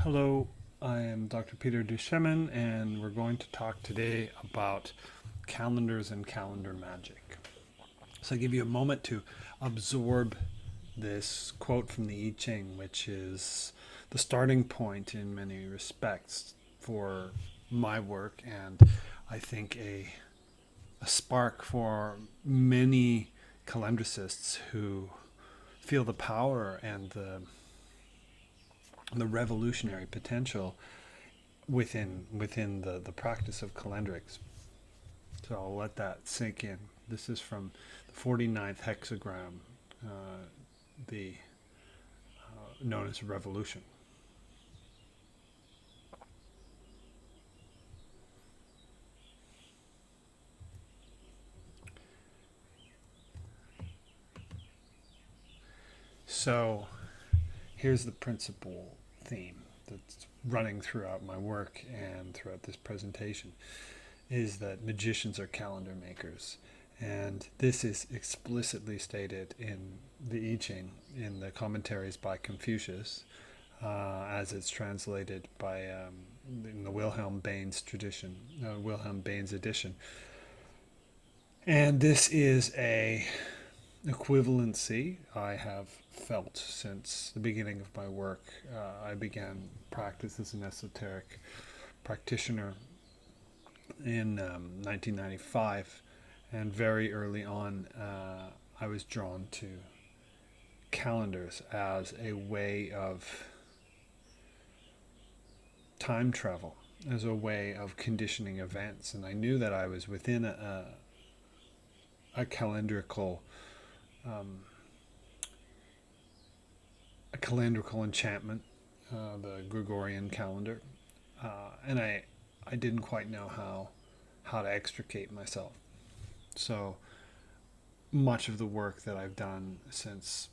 Hello, I am Dr. Peter Deschamin, and we're going to talk today about calendars and calendar magic. So I give you a moment to absorb this quote from the I Ching, which is the starting point in many respects for my work, and I think a spark for many calendricists who feel the power and the revolutionary potential within the practice of Cholendrix. So I'll let that sink in. This is from the 49th hexagram, the known as revolution. So here's the principal theme that's running throughout my work and throughout this presentation is that magicians are calendar makers. And this is explicitly stated in the I Ching, in the commentaries by Confucius, as it's translated by in the Wilhelm Baines tradition, Wilhelm Baines edition. And this is a equivalency I have felt since the beginning of my work. I began practice as an esoteric practitioner in 1995, and very early on I was drawn to calendars as a way of time travel, as a way of conditioning events, and I knew that I was within a calendrical a calendrical enchantment, the Gregorian calendar, and I didn't quite know how to extricate myself. So much of the work that I've done since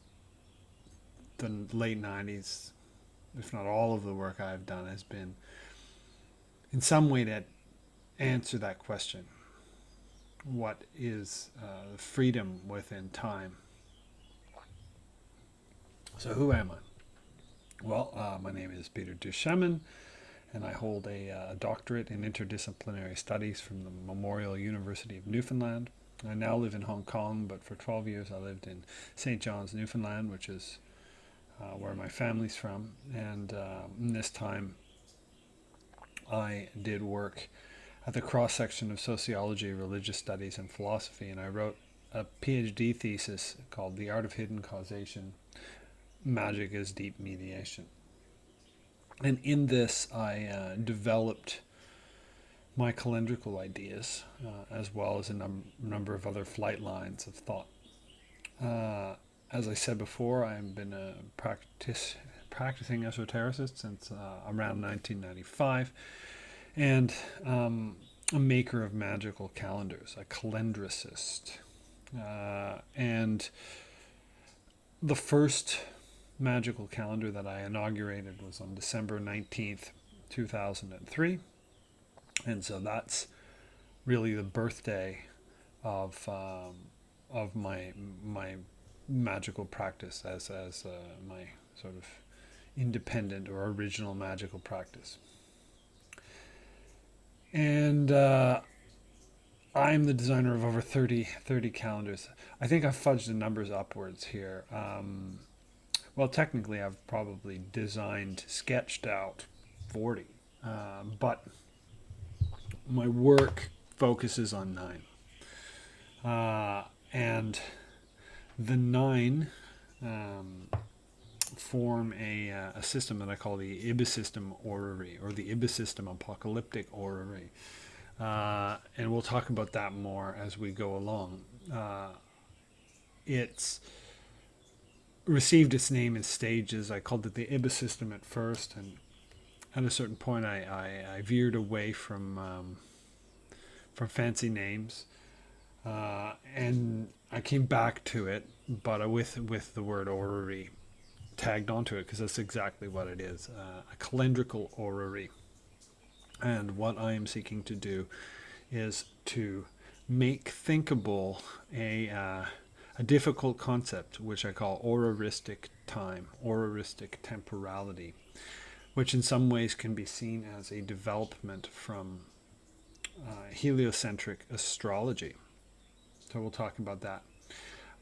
the late 90s, if not all of the work I've done, has been in some way to answer that question. What is freedom within time? So who am I? Well, my name is Peter Deschamin, and I hold a doctorate in interdisciplinary studies from the Memorial University of Newfoundland. I now live in Hong Kong, but for 12 years I lived in St. John's, Newfoundland, which is where my family's from. And in this time I did work at the cross-section of sociology, religious studies, and philosophy, and I wrote a PhD thesis called The Art of Hidden Causation, Magic as Deep Mediation. And in this I developed my calendrical ideas, as well as a number of other flight lines of thought. As I said before, I've been a practicing esotericist since around 1995, and a maker of magical calendars, a calendricist. And the first magical calendar that I inaugurated was on December 19th, 2003. And so that's really the birthday of my magical practice as my sort of independent or original magical practice. And I'm the designer of over 30 calendars. I think I've fudged the numbers upwards here. Well, technically I've probably sketched out 40, but my work focuses on 9. And the 9 form a system that I call the Ibisystem Orrery, or the Ibisystem Apocalyptic Orrery. And we'll talk about that more as we go along. It's received its name in stages. I called it the Ibisystem at first, and at a certain point I veered away from fancy names, and I came back to it, but with the word orrery tagged onto it, because that's exactly what it is, a calendrical orrery. And what I am seeking to do is to make thinkable a difficult concept, which I call orreristic time, orreristic temporality, which in some ways can be seen as a development from heliocentric astrology. So we'll talk about that.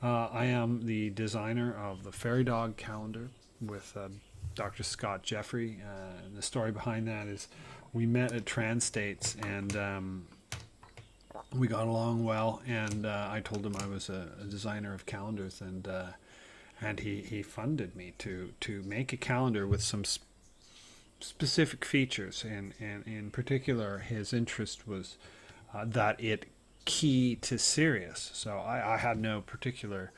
I am the designer of the Faery Dog calendar with Dr. Scott Jeffrey. And the story behind that is we met at Trans States, and we got along well, and I told him I was a designer of calendars, and he funded me to make a calendar with some specific features, and in particular his interest was that it key to Sirius. So I had no particular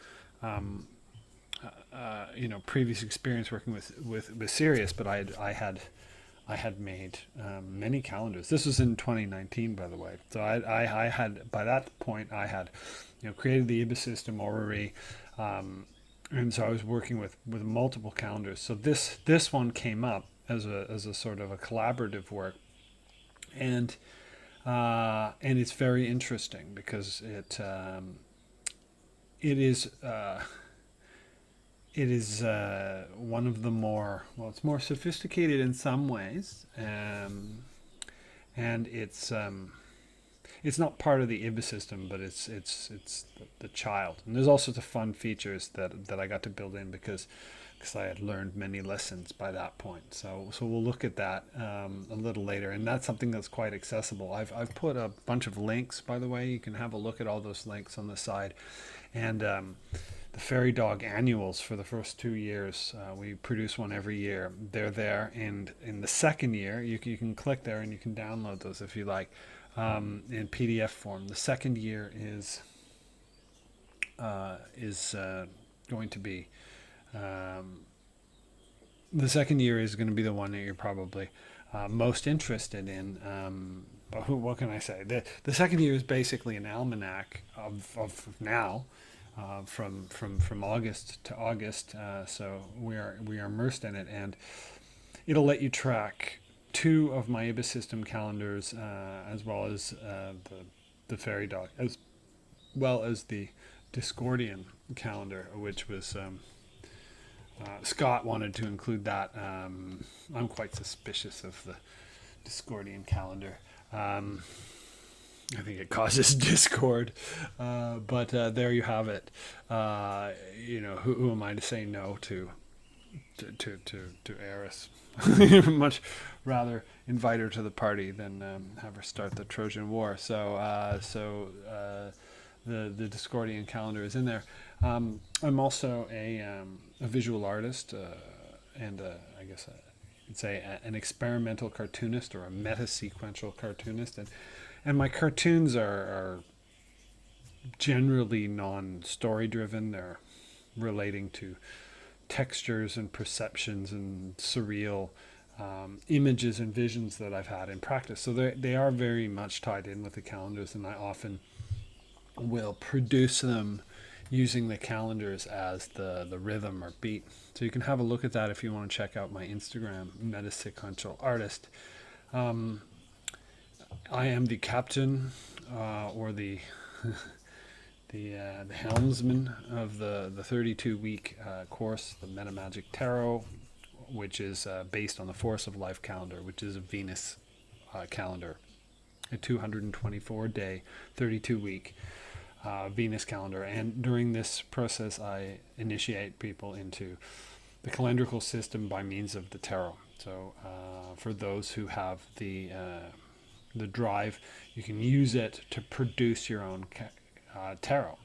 previous experience working with Sirius, but I had made many calendars. This was in 2019, by the way. So I had, by that point, I had created the IBIS system orrery, and so I was working with multiple calendars. So this one came up as a sort of a collaborative work, and it's very interesting because it is one of the more, well, it's more sophisticated in some ways, and it's not part of the IBIS system, but it's the child. And there's all sorts of fun features that I got to build in because I had learned many lessons by that point. So we'll look at that a little later, and that's something that's quite accessible. I've put a bunch of links, by the way. You can have a look at all those links on the side, and the Faery Dog annuals for the first 2 years. We produce one every year. They're there, and in the second year, you can click there and you can download those if you like in PDF form. The second year is going to be the second year is going to be the one that you're probably most interested in. But what can I say? The second year is basically an almanac of now. From August to August, so we are immersed in it, and it'll let you track 2 of my IBIS system calendars, as well as the Faery Dog, as well as the Discordian calendar, which was Scott wanted to include that. I'm quite suspicious of the Discordian calendar. I think it causes discord, but there you have it. Who am I to say no to Eris? Much rather invite her to the party than have her start the Trojan War. So the Discordian calendar is in there. I'm also a visual artist, and I guess you'd say an experimental cartoonist or a meta-sequential cartoonist, and my cartoons are generally non-story driven. They're relating to textures and perceptions and surreal images and visions that I've had in practice. So they are very much tied in with the calendars, and I often will produce them using the calendars as the rhythm or beat. So you can have a look at that if you want to check out my Instagram, Meta-Sequential Artist. I am the captain, or the helmsman of the 32-week course, the Meta Magic Tarot, which is based on the Force of Life calendar, which is a Venus calendar, a 224-day, 32-week Venus calendar. And during this process, I initiate people into the calendrical system by means of the tarot. So for those who have the drive, you can use it to produce your own tarot.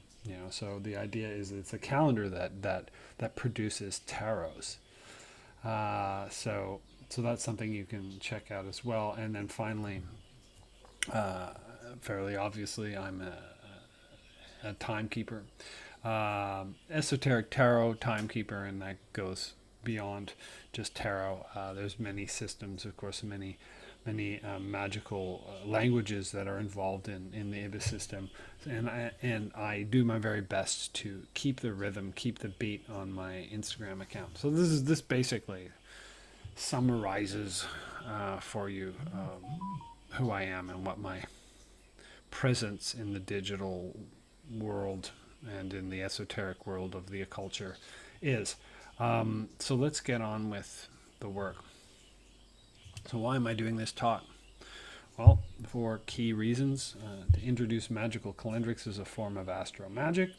So the idea is it's a calendar that produces tarots. So that's something you can check out as well. And then finally, fairly obviously, I'm a timekeeper, esoteric tarot timekeeper, and that goes beyond just tarot. There's many systems, of course, many magical languages that are involved in the IBIS system, and I do my very best to keep the rhythm, keep the beat on my Instagram account. So this basically summarizes for you who I am and what my presence in the digital world and in the esoteric world of the occulture is. So let's get on with the work. So why am I doing this talk? Well, for key reasons. To introduce magical Cholendrix as a form of astro magic,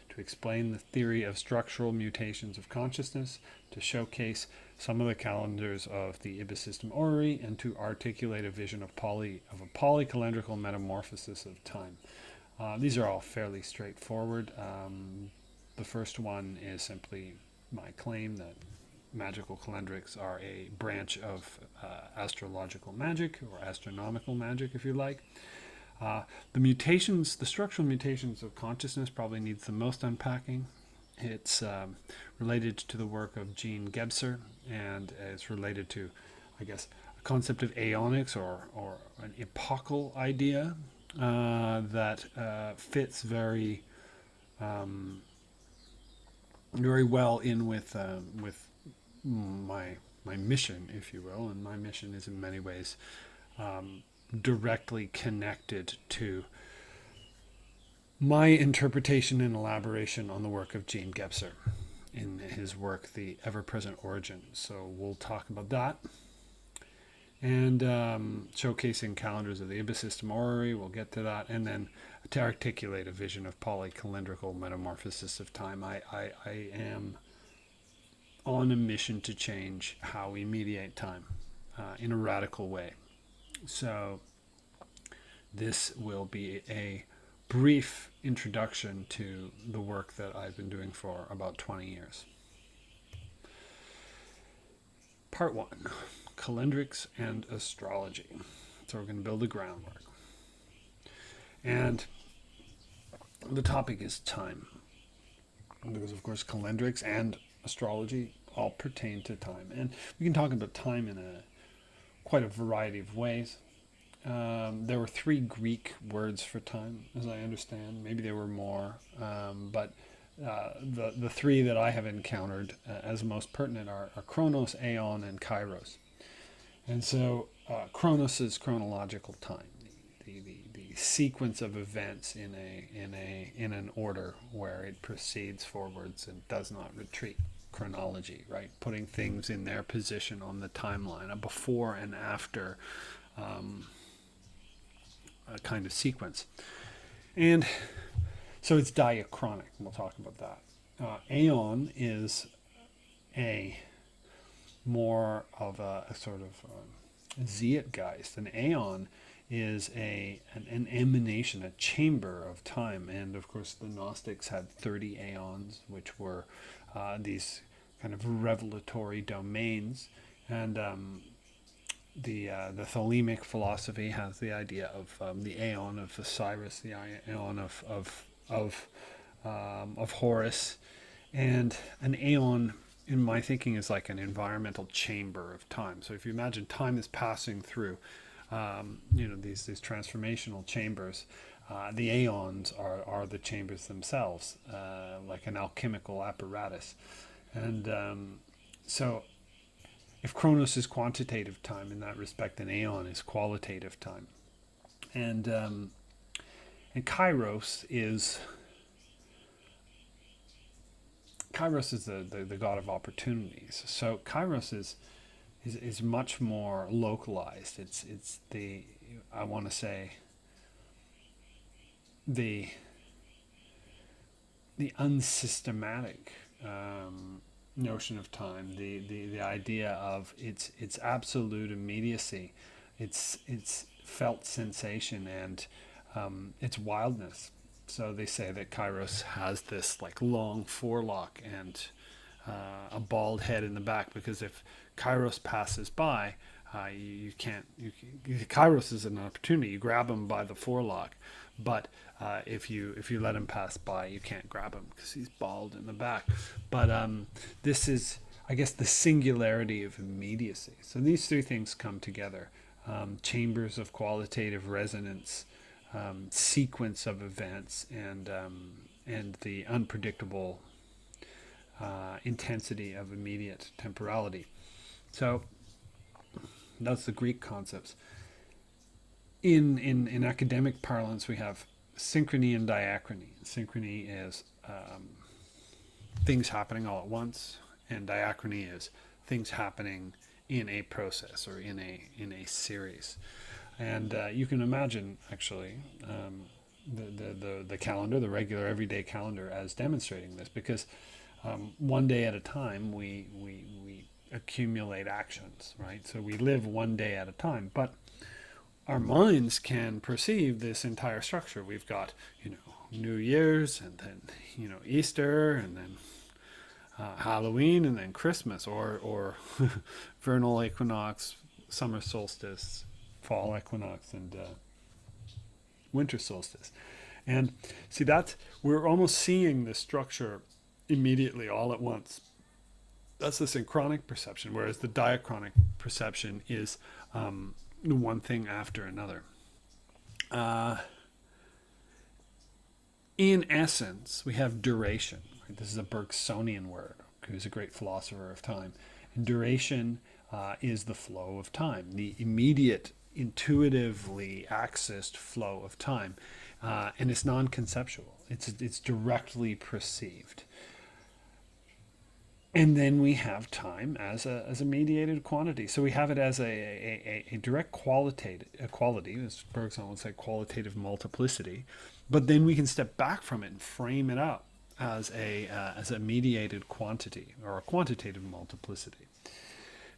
to explain the theory of structural mutations of consciousness, to showcase some of the calendars of the Ibis system orrery, and to articulate a vision of a polycalendrical metamorphosis of time. These are all fairly straightforward. The first one is simply my claim that magical Cholendrix are a branch of astrological magic, or astronomical magic, if you like. The structural mutations of consciousness probably needs the most unpacking. It's related to the work of Jean Gebser, and it's related to, I guess, a concept of aeonics, or an epochal idea that fits very well in with my mission, if you will. And my mission is in many ways directly connected to my interpretation and elaboration on the work of Jean Gebser in his work, The Ever-Present Origin. So we'll talk about that. And showcasing calendars of the Ibis system orrery, we'll get to that. And then to articulate a vision of polycalendrical metamorphosis of time. I am on a mission to change how we mediate time in a radical way. So this will be a brief introduction to the work that I've been doing for about 20 years. Part 1, Cholendrix and astrology. So we're going to build the groundwork. And the topic is time. Because, of course, Cholendrix and astrology all pertain to time. And we can talk about time in quite a variety of ways. There were 3 Greek words for time, as I understand. Maybe there were more, but the 3 that I have encountered as most pertinent are Chronos, Aeon, and Kairos. And so Chronos is chronological time, the sequence of events in an order where it proceeds forwards and does not retreat. Chronology, right? Putting things in their position on the timeline, a before and after a kind of sequence. And so it's diachronic, and we'll talk about that. Aeon is a more of a sort of Zeitgeist. An aeon is an emanation, a chamber of time. And of course the Gnostics had 30 aeons, which were these kind of revelatory domains. And the Thelemic philosophy has the idea of the aeon of Osiris, the aeon of Horus, and an aeon, in my thinking, is like an environmental chamber of time. So if you imagine time is passing through, these transformational chambers, the aeons are the chambers themselves, like an alchemical apparatus, and so. If Chronos is quantitative time in that respect, then Aeon is qualitative time. And Kairos is the god of opportunities. So Kairos is much more localized. It's the, I want to say, the unsystematic notion of time, the idea of its absolute immediacy, its felt sensation, and its wildness. So they say that Kairos has this like long forelock and a bald head in the back, because if Kairos passes by, you can't. Kairos is an opportunity. You grab him by the forelock, but if you let him pass by, you can't grab him because he's bald in the back. But this is, I guess, the singularity of immediacy. So these 3 things come together: chambers of qualitative resonance, sequence of events, and the unpredictable intensity of immediate temporality. So that's the Greek concepts. In academic parlance, we have synchrony and diachrony. Synchrony is things happening all at once, and diachrony is things happening in a process or in a series. And you can imagine, actually, the calendar, the regular everyday calendar, as demonstrating this, because one day at a time we accumulate actions, right? So we live one day at a time, but our minds can perceive this entire structure. We've got, New Year's, and then, Easter, and then Halloween, and then Christmas, or vernal equinox, summer solstice, fall equinox, and winter solstice. And see, we're almost seeing this structure immediately, all at once. That's the synchronic perception, whereas the diachronic perception is one thing after another. In essence, we have duration. Right? This is a Bergsonian word, who's a great philosopher of time. And duration is the flow of time, the immediate, intuitively accessed flow of time. And it's non-conceptual. It's directly perceived. And then we have time as a mediated quantity. So we have it as a direct quality, as Bergson would say, qualitative multiplicity. But then we can step back from it and frame it up as a mediated quantity, or a quantitative multiplicity.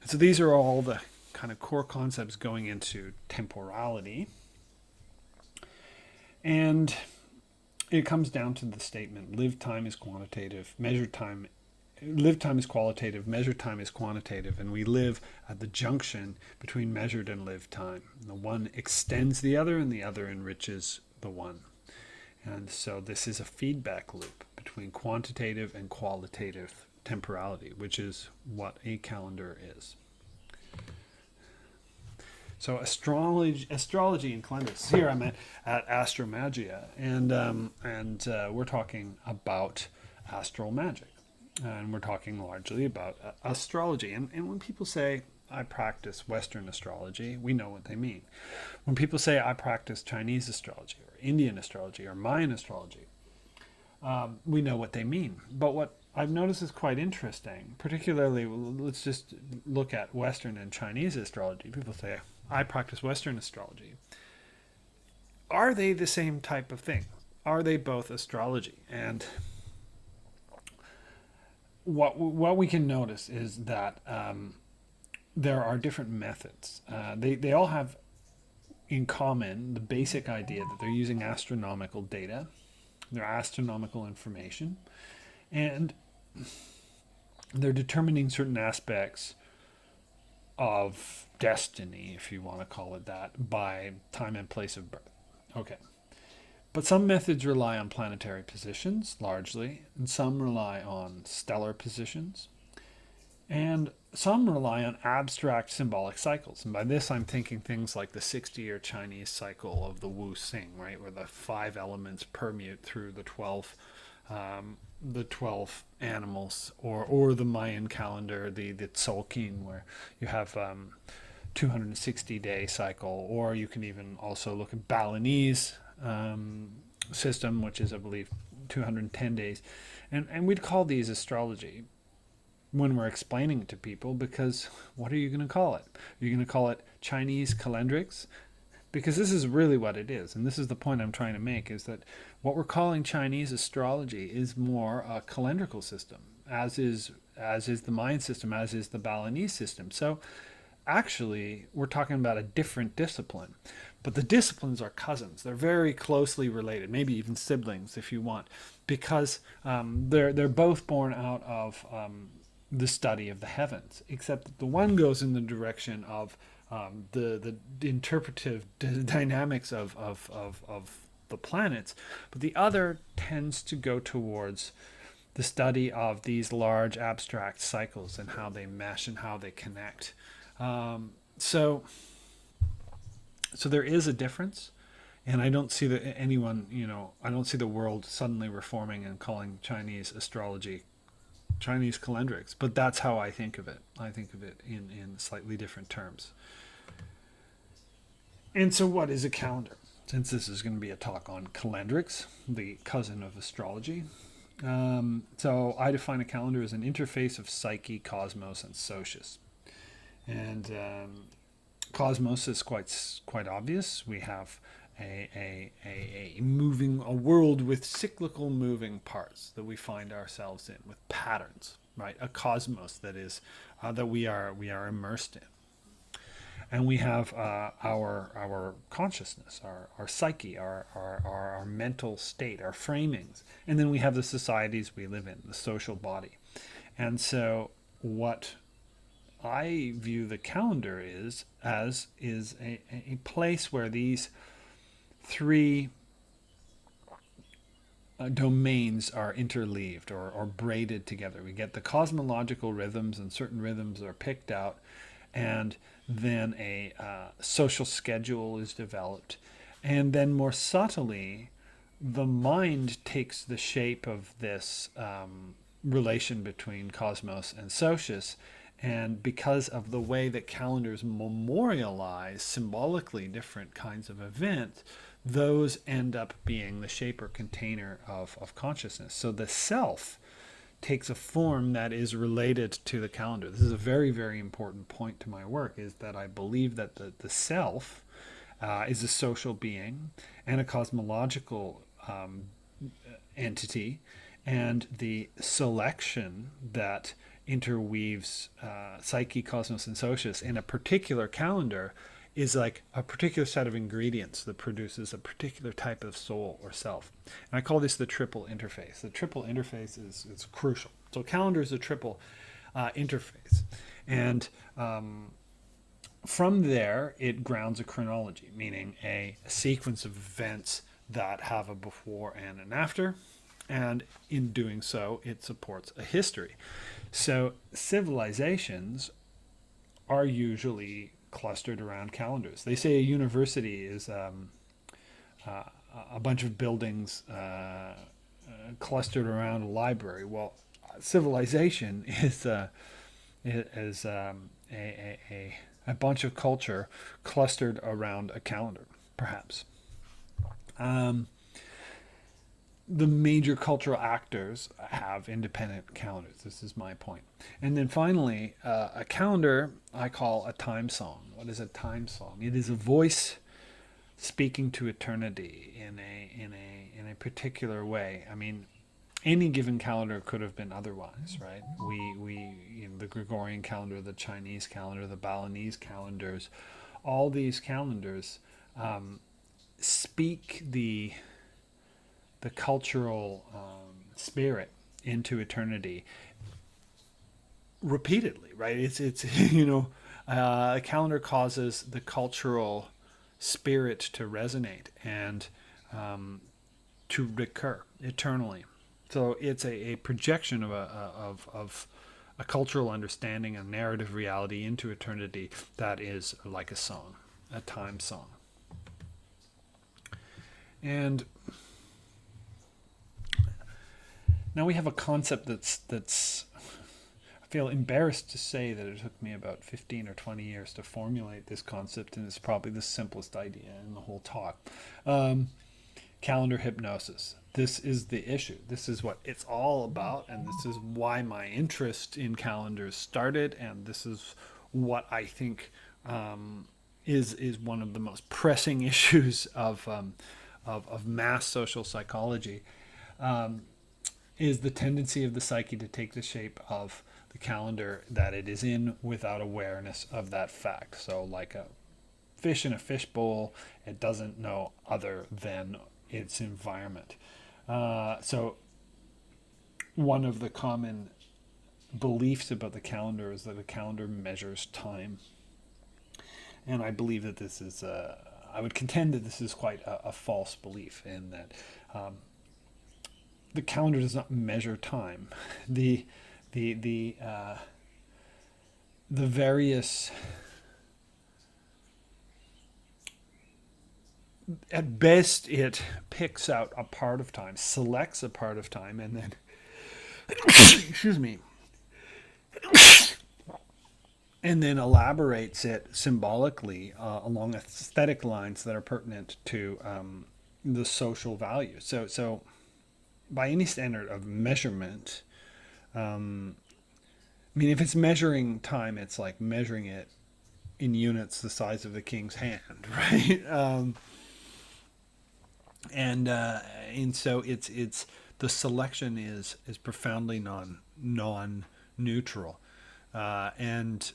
And so these are all the kind of core concepts going into temporality. And it comes down to the statement: lived time is quantitative, measured time. Lived time is qualitative, measured time is quantitative, and we live at the junction between measured and lived time. The one extends the other, and the other enriches the one. And so this is a feedback loop between quantitative and qualitative temporality, which is what a calendar is. So astrology and Cholendrix. Here I'm at Astromagia, and we're talking about astral magic. And we're talking largely about astrology. And when people say, I practice Western astrology, we know what they mean. When people say, I practice Chinese astrology, or Indian astrology, or Mayan astrology, we know what they mean. But what I've noticed is quite interesting, particularly, let's just look at Western and Chinese astrology. People say, I practice Western astrology. Are they the same type of thing? Are they both astrology? And what we can notice is that there are different methods. They all have in common the basic idea that they're using astronomical data, their astronomical information, and they're determining certain aspects of destiny, if you want to call it that, by time and place of birth. Okay. But some methods rely on planetary positions, largely, and some rely on stellar positions, and some rely on abstract symbolic cycles. And by this, I'm thinking things like the 60-year Chinese cycle of the Wu Xing, right, where the 5 elements permute through the 12 animals, or the Mayan calendar, the Tzolk'in, where you have 260-day cycle, or you can even also look at Balinese system, which is, I believe, 210 days. And we'd call these astrology when we're explaining it to people, because what are you going to call it? Are you going to call it Chinese Cholendrix? Because this is really what it is, and this is the point I'm trying to make, is that what we're calling Chinese astrology is more a calendrical system, as is the Mayan system, as is the Balinese system. So actually, we're talking about a different discipline. But the disciplines are cousins. They're very closely related, maybe even siblings if you want, because they're both born out of the study of the heavens, except that the one goes in the direction of the interpretive dynamics of the planets, but the other tends to go towards the study of these large abstract cycles and how they mesh and how they connect. So there is a difference, and I don't see that anyone, I don't see the world suddenly reforming and calling Chinese astrology Chinese Cholendrix, but that's how I think of it. I think of it in slightly different terms. And so what is a calendar? Since this is going to be a talk on Cholendrix, the cousin of astrology. So I define a calendar as an interface of psyche, cosmos, and socius. And cosmos is quite obvious. We have a world with cyclical moving parts that we find ourselves in, with patterns, right? A cosmos that is that we are immersed in. And we have our consciousness, our psyche, our mental state, our framings. And then we have the societies we live in, the social body. And so what I view the calendar is a place where these three domains are interleaved or braided together. We get the cosmological rhythms, and certain rhythms are picked out, and then a social schedule is developed. And then more subtly, the mind takes the shape of this relation between cosmos and socius. And because of the way that calendars memorialize symbolically different kinds of events, those end up being the shape or container of consciousness. So the self takes a form that is related to the calendar. This is a very, very important point to my work, is that I believe that the self is a social being and a cosmological entity, and the selection that interweaves psyche, cosmos, and socius in a particular calendar is like a particular set of ingredients that produces a particular type of soul or self. And I call this the triple interface. The triple interface is crucial. So calendar is a triple interface. And from there, it grounds a chronology, meaning a sequence of events that have a before and an after. And in doing so, it supports a history. So civilizations are usually clustered around calendars. They say a university is a bunch of buildings clustered around a library. Well, civilization is a bunch of culture clustered around a calendar, perhaps. The major cultural actors have independent calendars. This is my point. And then finally, a calendar I call a time song. What is a time song? It is a voice speaking to eternity in a particular way. I mean, any given calendar could have been otherwise, right? The Gregorian calendar, the Chinese calendar, the Balinese calendars, all these calendars speak the cultural spirit into eternity repeatedly, right? It's a calendar causes the cultural spirit to resonate and to recur eternally. So it's a projection of a cultural understanding, a narrative reality into eternity that is like a song, a time song. And now we have a concept that's I feel embarrassed to say that it took me about 15 or 20 years to formulate this concept, and it's probably the simplest idea in the whole talk. Calendar hypnosis. This is the issue. This is what it's all about, and this is why my interest in calendars started, and this is what I think is one of the most pressing issues of mass social psychology. Is the tendency of the psyche to take the shape of the calendar that it is in without awareness of that fact. So like a fish in a fishbowl, it doesn't know other than its environment. So one of the common beliefs about the calendar is that the calendar measures time. And I believe that this is, I would contend that this is quite a false belief, in that the calendar does not measure time. The various, at best, it picks out a part of time, selects a part of time, and then excuse me, and then elaborates it symbolically along aesthetic lines that are pertinent to the social value. So by any standard of measurement, I mean, if it's measuring time, it's like measuring it in units the size of the king's hand, right? And so it's the selection is profoundly non neutral, and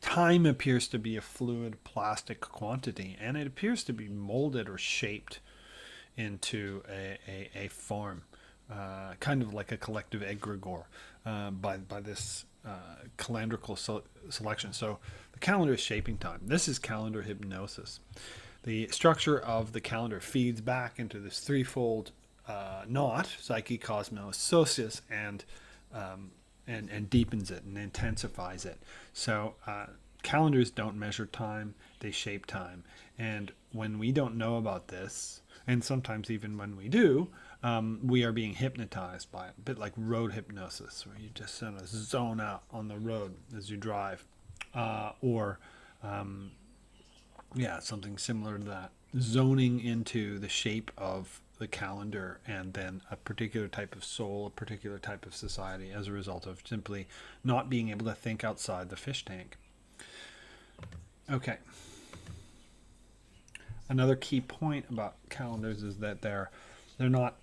time appears to be a fluid plastic quantity, and it appears to be molded or shaped into a form, kind of like a collective egregore, by this calendrical selection. So the calendar is shaping time. This is calendar hypnosis. The structure of the calendar feeds back into this threefold knot: psyche, cosmos, socius, and deepens it and intensifies it. So calendars don't measure time; they shape time. And when we don't know about this, and sometimes even when we do, we are being hypnotized by it, a bit like road hypnosis, where you just sort of zone out on the road as you drive, or yeah, something similar to that. Zoning into the shape of the calendar and then a particular type of soul, a particular type of society as a result of simply not being able to think outside the fish tank. Okay. Another key point about calendars is that they're not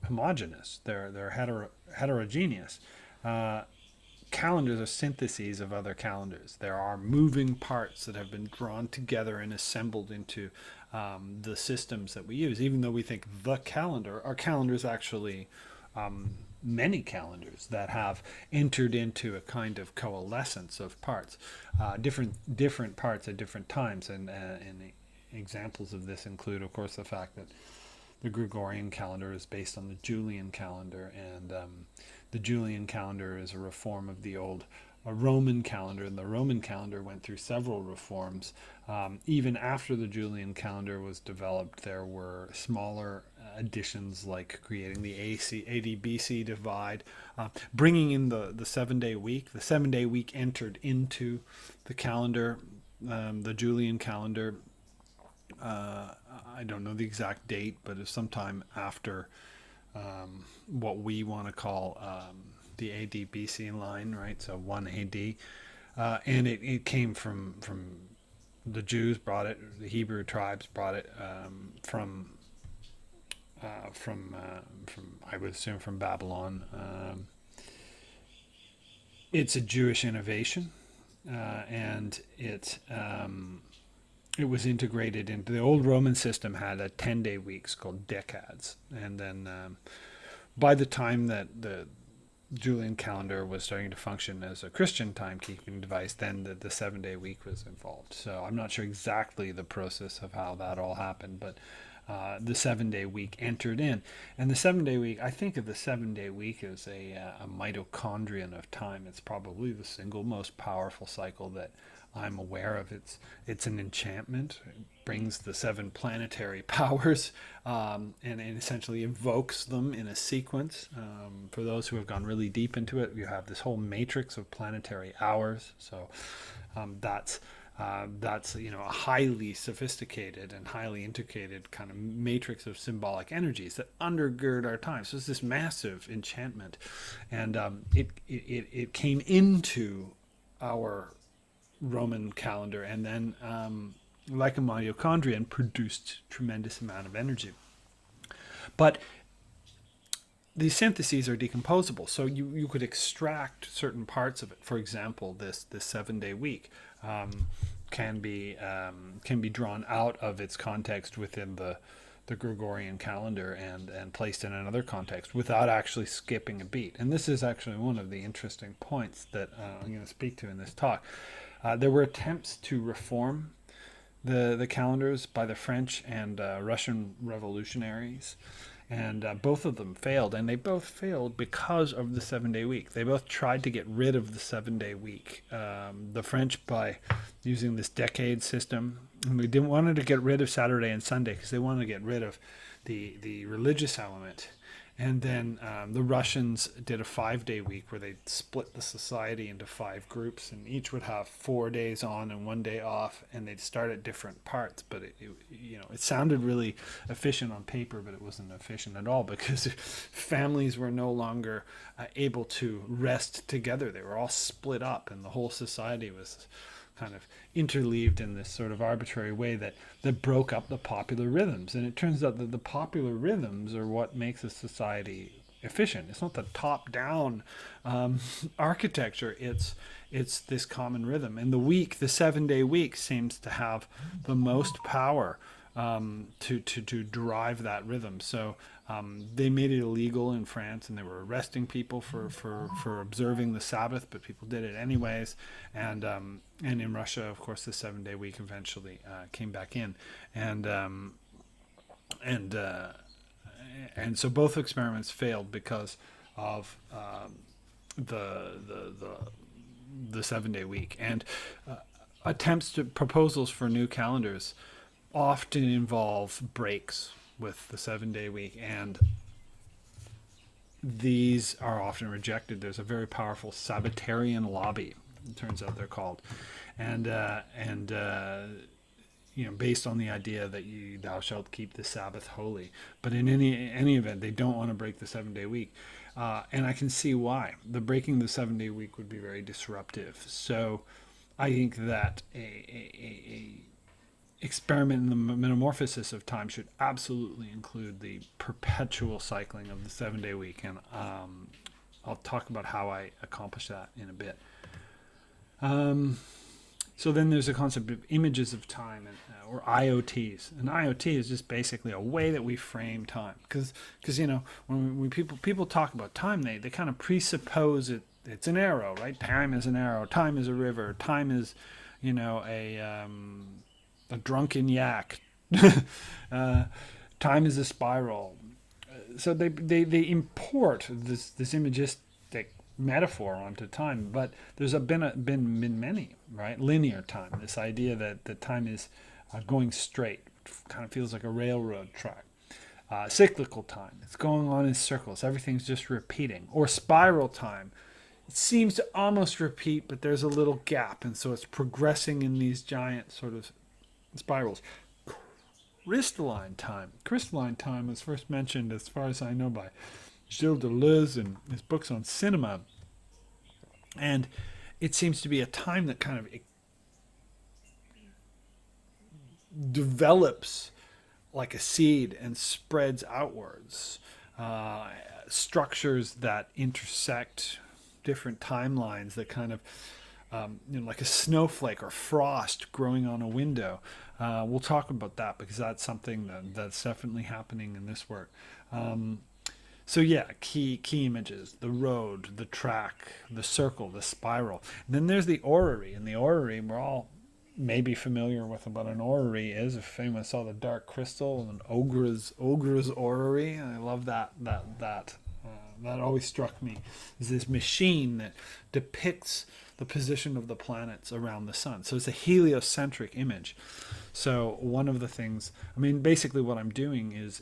homogeneous. They're heterogeneous. Calendars are syntheses of other calendars. There are moving parts that have been drawn together and assembled into the systems that we use. Even though we think the calendar, our calendar is actually many calendars that have entered into a kind of coalescence of parts, different parts at different times. And examples of this include, of course, the fact that the Gregorian calendar is based on the Julian calendar, and the Julian calendar is a reform of the old Roman calendar, and the Roman calendar went through several reforms. Even after the Julian calendar was developed, there were smaller additions like creating the AD-BC divide, bringing in the 7-day week. The 7-day week entered into the calendar, the Julian calendar. I don't know the exact date, but it's sometime after what we want to call the AD-BC line, right? So 1 AD, and it came from the Jews brought it, the Hebrew tribes brought it from I would assume from Babylon. It's a Jewish innovation, and it was integrated into the old Roman system. Had a 10-day weeks called decades, and then by the time that the Julian calendar was starting to function as a Christian timekeeping device, then the 7-day week was involved. So I'm not sure exactly the process of how that all happened, but the 7-day week entered in. And the 7-day week, I think of the 7-day week as a mitochondrion of time. It's probably the single most powerful cycle that I'm aware of. It's an enchantment. It brings the 7 planetary powers, and it essentially evokes them in a sequence. For those who have gone really deep into it, you have this whole matrix of planetary hours. So that's a highly sophisticated and highly integrated kind of matrix of symbolic energies that undergird our time. So it's this massive enchantment, and it came into our Roman calendar, and then like a mitochondrion produced tremendous amount of energy. But these syntheses are decomposable, so you could extract certain parts of it. For example, this 7-day week can be drawn out of its context within the Gregorian calendar and placed in another context without actually skipping a beat. And this is actually one of the interesting points that I'm going to speak to in this talk. There were attempts to reform the calendars by the French and Russian revolutionaries, and both of them failed, and they both failed because of the 7-day week. They both tried to get rid of the 7-day week. The French by using this decade system, and we didn't wanted to get rid of Saturday and Sunday because they wanted to get rid of the religious element, And then the Russians did a 5-day week where they split the society into 5 groups, and each would have 4 days on and 1 day off, and they'd start at different parts. But it sounded really efficient on paper, but it wasn't efficient at all, because families were no longer able to rest together. They were all split up, and the whole society was kind of interleaved in this sort of arbitrary way that broke up the popular rhythms. And it turns out that the popular rhythms are what makes a society efficient. It's not the top-down architecture. It's this common rhythm. And the 7-day week seems to have the most power to drive that rhythm. So they made it illegal in France, and they were arresting people for observing the Sabbath, but people did it anyways. And in Russia, of course, the 7-day week eventually came back in, and so both experiments failed because of the 7-day week. And proposals for new calendars often involve breaks with the 7-day week, and these are often rejected. There's a very powerful Sabbatarian lobby, it turns out they're called, and based on the idea that thou shalt keep the Sabbath holy. But in any event, they don't want to break the 7-day week, and I can see why. The breaking the 7-day week would be very disruptive. So I think that a experiment in the metamorphosis of time should absolutely include the perpetual cycling of the 7-day week, and I'll talk about how I accomplish that in a bit. So then there's a concept of images of time, or IoTs. And IoT is just basically a way that we frame time, because when people talk about time, they kind of presuppose it's an arrow, right? Time is an arrow. Time is a river. Time is a drunken yak. Time is a spiral. So they import this imagistic metaphor onto time, but there's been many, right? Linear time, this idea that time is going straight, kind of feels like a railroad track. Cyclical time, it's going on in circles, everything's just repeating. Or spiral time, it seems to almost repeat, but there's a little gap, and so it's progressing in these giant sort of spirals. Crystalline time was first mentioned, as far as I know, by Gilles Deleuze in his books on cinema, and it seems to be a time that kind of develops like a seed and spreads outwards, structures that intersect different timelines that kind of like a snowflake or frost growing on a window. We'll talk about that, because that's something that's definitely happening in this work. So yeah, key images: the road, the track, the circle, the spiral. And then there's the orrery. And the orrery, we're all maybe familiar with what an orrery is. If anyone saw The Dark Crystal, an ogre's orrery, I love that. That always struck me, is this machine that depicts the position of the planets around the sun. So it's a heliocentric image. So one of the things, basically what I'm doing is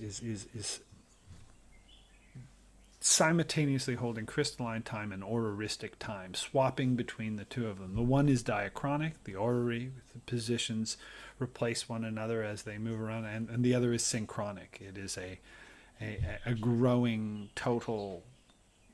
simultaneously holding crystalline time and orreristic time, swapping between the two of them. The one is diachronic, the orrery, the positions replace one another as they move around, and the other is synchronic. It is a growing total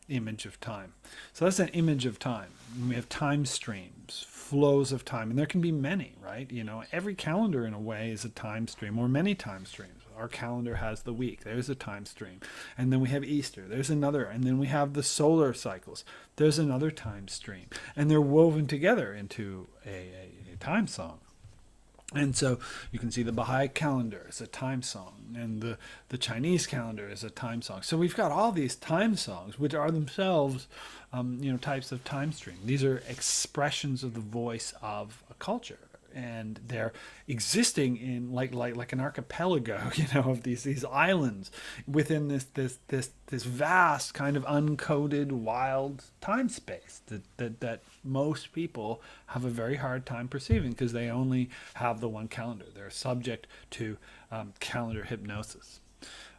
image of time. So that's an image of time. And we have time streams, flows of time, and there can be many, right? Every calendar in a way is a time stream, or many time streams. Our calendar has the week, there's a time stream. And then we have Easter, there's another. And then we have the solar cycles, there's another time stream. And they're woven together into a time song. And so you can see the Baha'i calendar is a time song, and the Chinese calendar is a time song. So we've got all these time songs, which are themselves, types of time stream. These are expressions of the voice of a culture, and they're existing in like an archipelago, of these islands within this vast kind of uncoded wild time space that most people have a very hard time perceiving, because they only have the one calendar. They're subject to calendar hypnosis.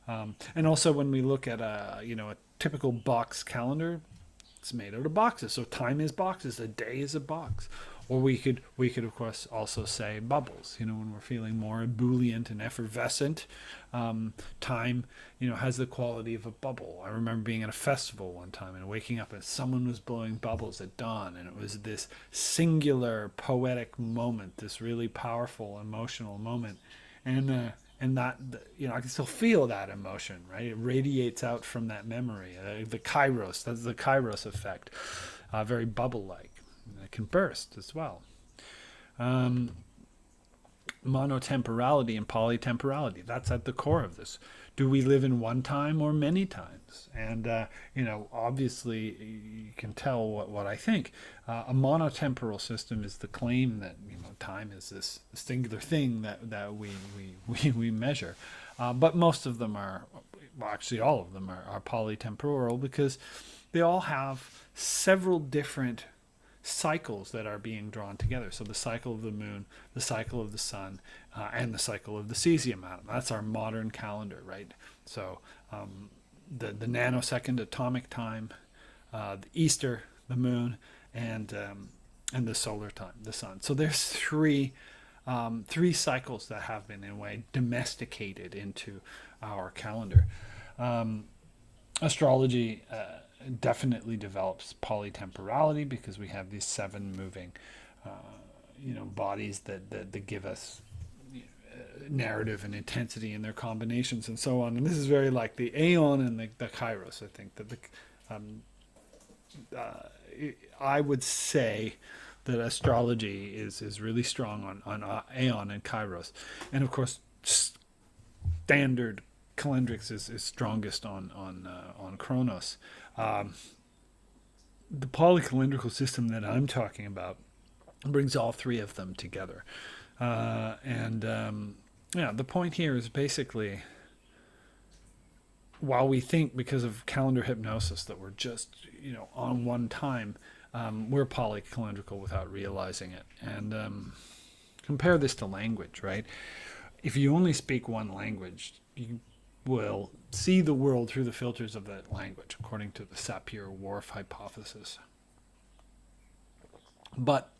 And also when we look at a typical box calendar, it's made out of boxes. So time is boxes. A day is a box. Or we could of course also say bubbles. When we're feeling more ebullient and effervescent, time has the quality of a bubble. I remember being at a festival one time and waking up and someone was blowing bubbles at dawn, and it was this singular poetic moment, this really powerful emotional moment, and that I can still feel that emotion, right? It radiates out from that memory. The kairos, that's the kairos effect, very bubble-like. It can burst as well. Monotemporality and polytemporality, that's at the core of this. Do we live in one time or many times? And obviously you can tell what I think. A monotemporal system is the claim that time is this singular thing that we measure, but most of them are, well, actually all of them are polytemporal, because they all have several different cycles that are being drawn together. So the cycle of the moon, the cycle of the sun, and the cycle of the cesium atom. That's our modern calendar, right? So the nanosecond atomic time, the Easter, the moon, and the solar time, the sun. So there's three cycles that have been in a way domesticated into our calendar. Astrology definitely develops polytemporality, because we have these 7 moving bodies that give us narrative and intensity in their combinations and so on. And this is very like the aeon and the kairos. I think that I would say that astrology is really strong on aeon and kairos, and of course standard Cholendrix is strongest on Chronos. The polycylindrical system that I'm talking about brings all 3 of them together. The point here is basically, while we think because of calendar hypnosis that we're just, on one time, we're polycylindrical without realizing it. And compare this to language, right? If you only speak one language, you will see the world through the filters of that language, according to the Sapir-Whorf hypothesis. But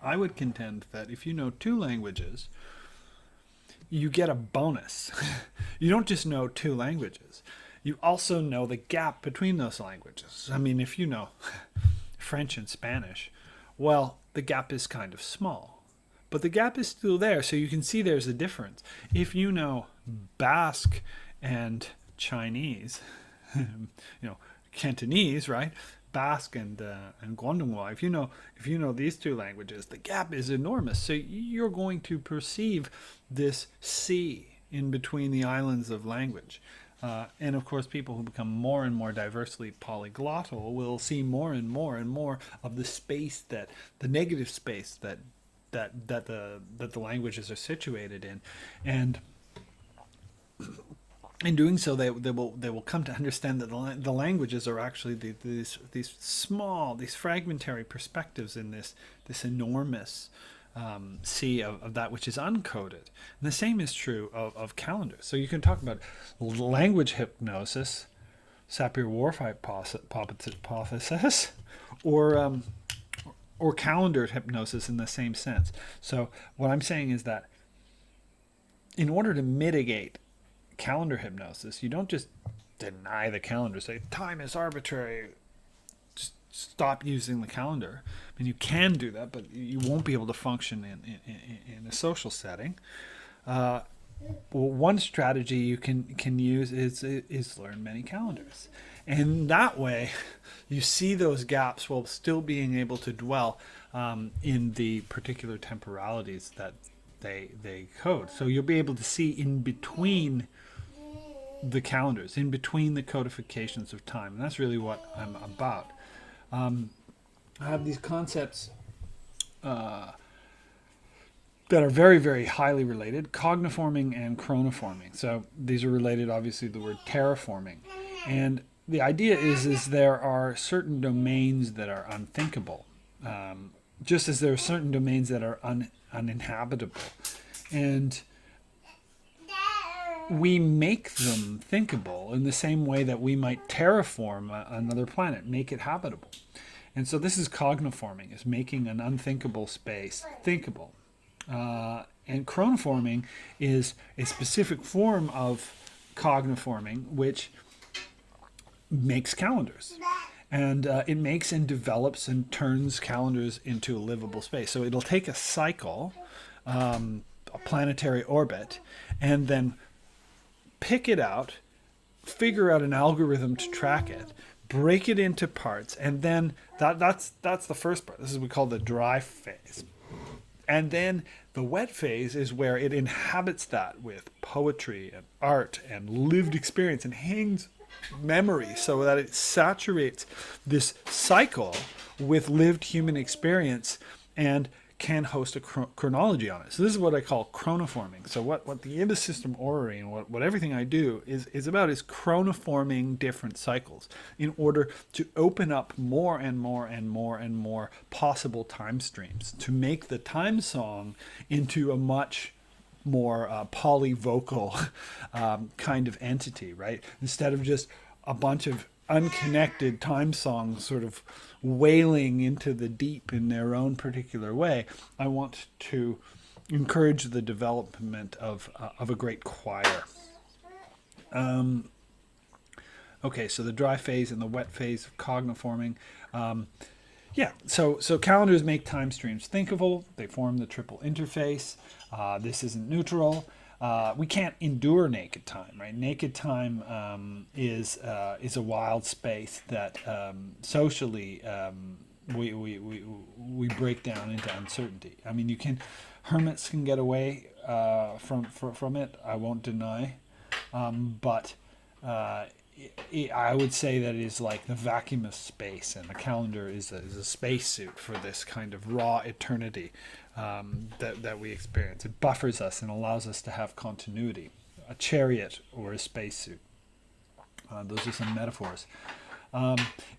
I would contend that if you know 2 languages, you get a bonus. You don't just know 2 languages. You also know the gap between those languages. I mean, if you know French and Spanish, well, the gap is kind of small. But the gap is still there, so you can see there's a difference. If you know Basque and Chinese, Cantonese, right? Basque and Guangdonghua. If you know these 2 languages, the gap is enormous. So you're going to perceive this sea in between the islands of language. And of course, people who become more and more diversely polyglottal will see more and more and more of the space, the negative space that the languages are situated in, and in doing so, they will come to understand that the languages are actually these small, these fragmentary perspectives in this enormous sea of that which is uncoded. And the same is true of calendars. So you can talk about language hypnosis, Sapir-Whorf hypothesis, or calendar hypnosis in the same sense. So what I'm saying is that in order to mitigate calendar hypnosis, you don't just deny the calendar, say time is arbitrary, just stop using the calendar. I mean, you can do that, but you won't be able to function in a social setting. One strategy you can use is learn many calendars, and that way you see those gaps while still being able to dwell in the particular temporalities that they code. So you'll be able to see in between the calendars, in between the codifications of time, and that's really what I'm about. I have these concepts that are very, very highly related: cogniforming and chronoforming. So these are related, obviously, to the word terraforming. And the idea is there are certain domains that are unthinkable, just as there are certain domains that are uninhabitable. And we make them thinkable in the same way that we might terraform another planet, make it habitable. And so this is cogniforming, is making an unthinkable space thinkable. And chronoforming is a specific form of cogniforming which makes calendars. And it makes and develops and turns calendars into a livable space. So it'll take a cycle, a planetary orbit, and then pick it out, figure out an algorithm to track it, break it into parts, and then that's the first part. This is what we call the dry phase. And then the wet phase is where it inhabits that with poetry and art and lived experience and hangs memory so that it saturates this cycle with lived human experience and can host a chronology on it. So this is what I call chronoforming. So what the IBIS system orrery and what everything I do is about is chronoforming different cycles in order to open up more and more and more and more possible time streams to make the Timesong into a much more polyvocal kind of entity, right? Instead of just a bunch of unconnected time songs sort of wailing into the deep in their own particular way, I want to encourage the development of a great choir. Okay, so the dry phase and the wet phase of cogniforming. So calendars make time streams thinkable. They form the triple interface. This isn't neutral. We can't endure naked time, right? Naked time is a wild space that socially we break down into uncertainty. I mean, hermits can get away from it. I won't deny, but I would say that it is like the vacuum of space, and the calendar is a spacesuit for this kind of raw eternity that we experience. It buffers us and allows us to have continuity, a chariot or a spacesuit. Those are some metaphors.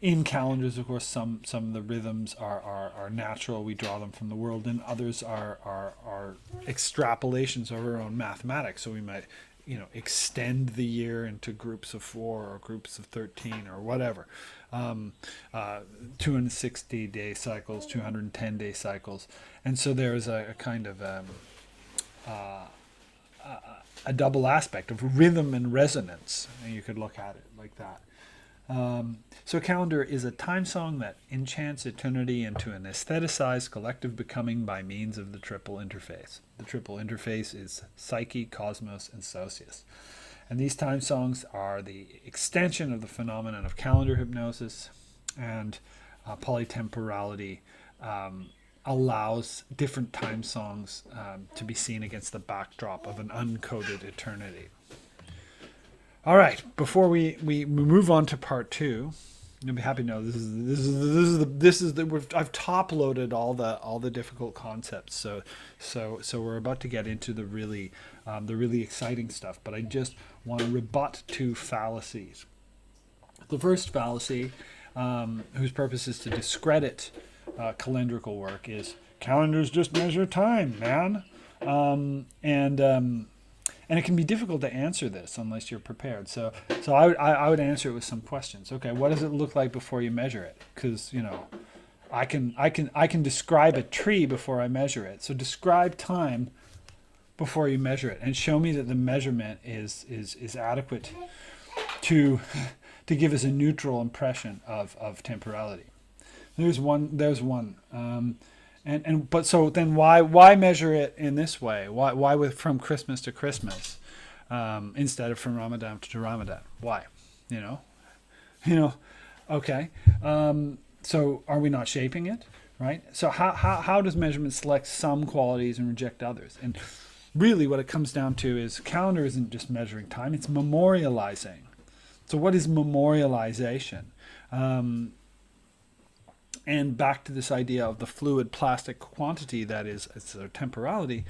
In calendars, of course, some of the rhythms are natural. We draw them from the world, and others are extrapolations of our own mathematics. So we might extend the year into groups of 4 or groups of 13 or whatever. 260-day cycles, 210-day cycles. And so there's a kind of a double aspect of rhythm and resonance. And you could look at it like that. So a calendar is a time song that enchants eternity into an aestheticized collective becoming by means of the triple interface. The triple interface is psyche, cosmos, and socius. And these time songs are the extension of the phenomenon of calendar hypnosis, and polytemporality allows different time songs to be seen against the backdrop of an uncoded eternity. All right, before we move on to part 2, you'll be happy to know I've top loaded all the difficult concepts. So we're about to get into the really exciting stuff. But I just want to rebut 2 fallacies. The first fallacy, whose purpose is to discredit calendrical work, is calendars just measure time, man, and it can be difficult to answer this unless you're prepared. So I would answer it with some questions. Okay, what does it look like before you measure it? Because I can describe a tree before I measure it. So describe time before you measure it, and show me that the measurement is adequate to give us a neutral impression of temporality. There's one. But so then why measure it in this way? Why with from Christmas to Christmas instead of from Ramadan to Ramadan? Why? Okay. So are we not shaping it, right? So how does measurement select some qualities and reject others? And really what it comes down to is calendar isn't just measuring time, it's memorializing. So what is memorialization? And back to this idea of the fluid plastic quantity that is temporality,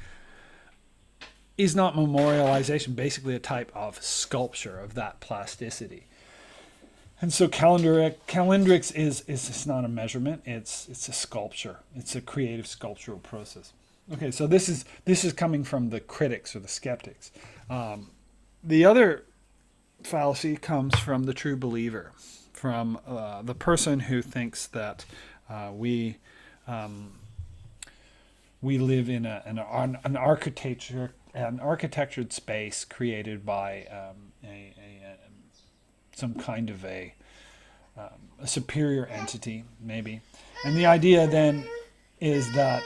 is not memorialization basically a type of sculpture of that plasticity? And so Cholendrix is not a measurement, it's a sculpture. It's a creative sculptural process. Okay, so this is coming from the critics or the skeptics. The other fallacy comes from the true believer, from the person who thinks that we live in an architectured space created by some kind of a superior entity, maybe. And the idea then is that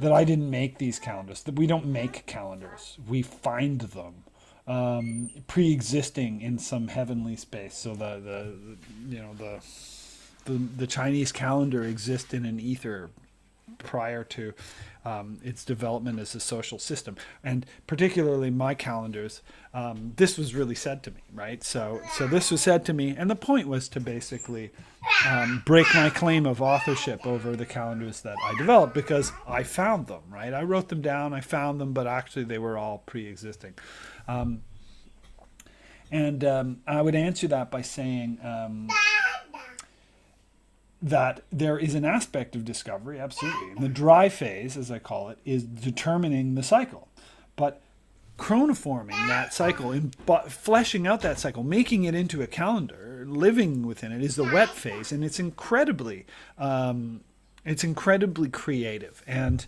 I didn't make these calendars, that we don't make calendars. We find them pre-existing in some heavenly space. So the Chinese calendar exists in an ether prior to its development as a social system. And particularly my calendars, this was really said to me, right? So this was said to me, and the point was to basically break my claim of authorship over the calendars that I developed, because I found them, right? I wrote them down, I found them, but actually they were all pre-existing. And I would answer that by saying that there is an aspect of discovery, absolutely. And the dry phase, as I call it, is determining the cycle. But chronoforming that cycle, fleshing out that cycle, making it into a calendar, living within it, is the wet phase, and it's incredibly creative. And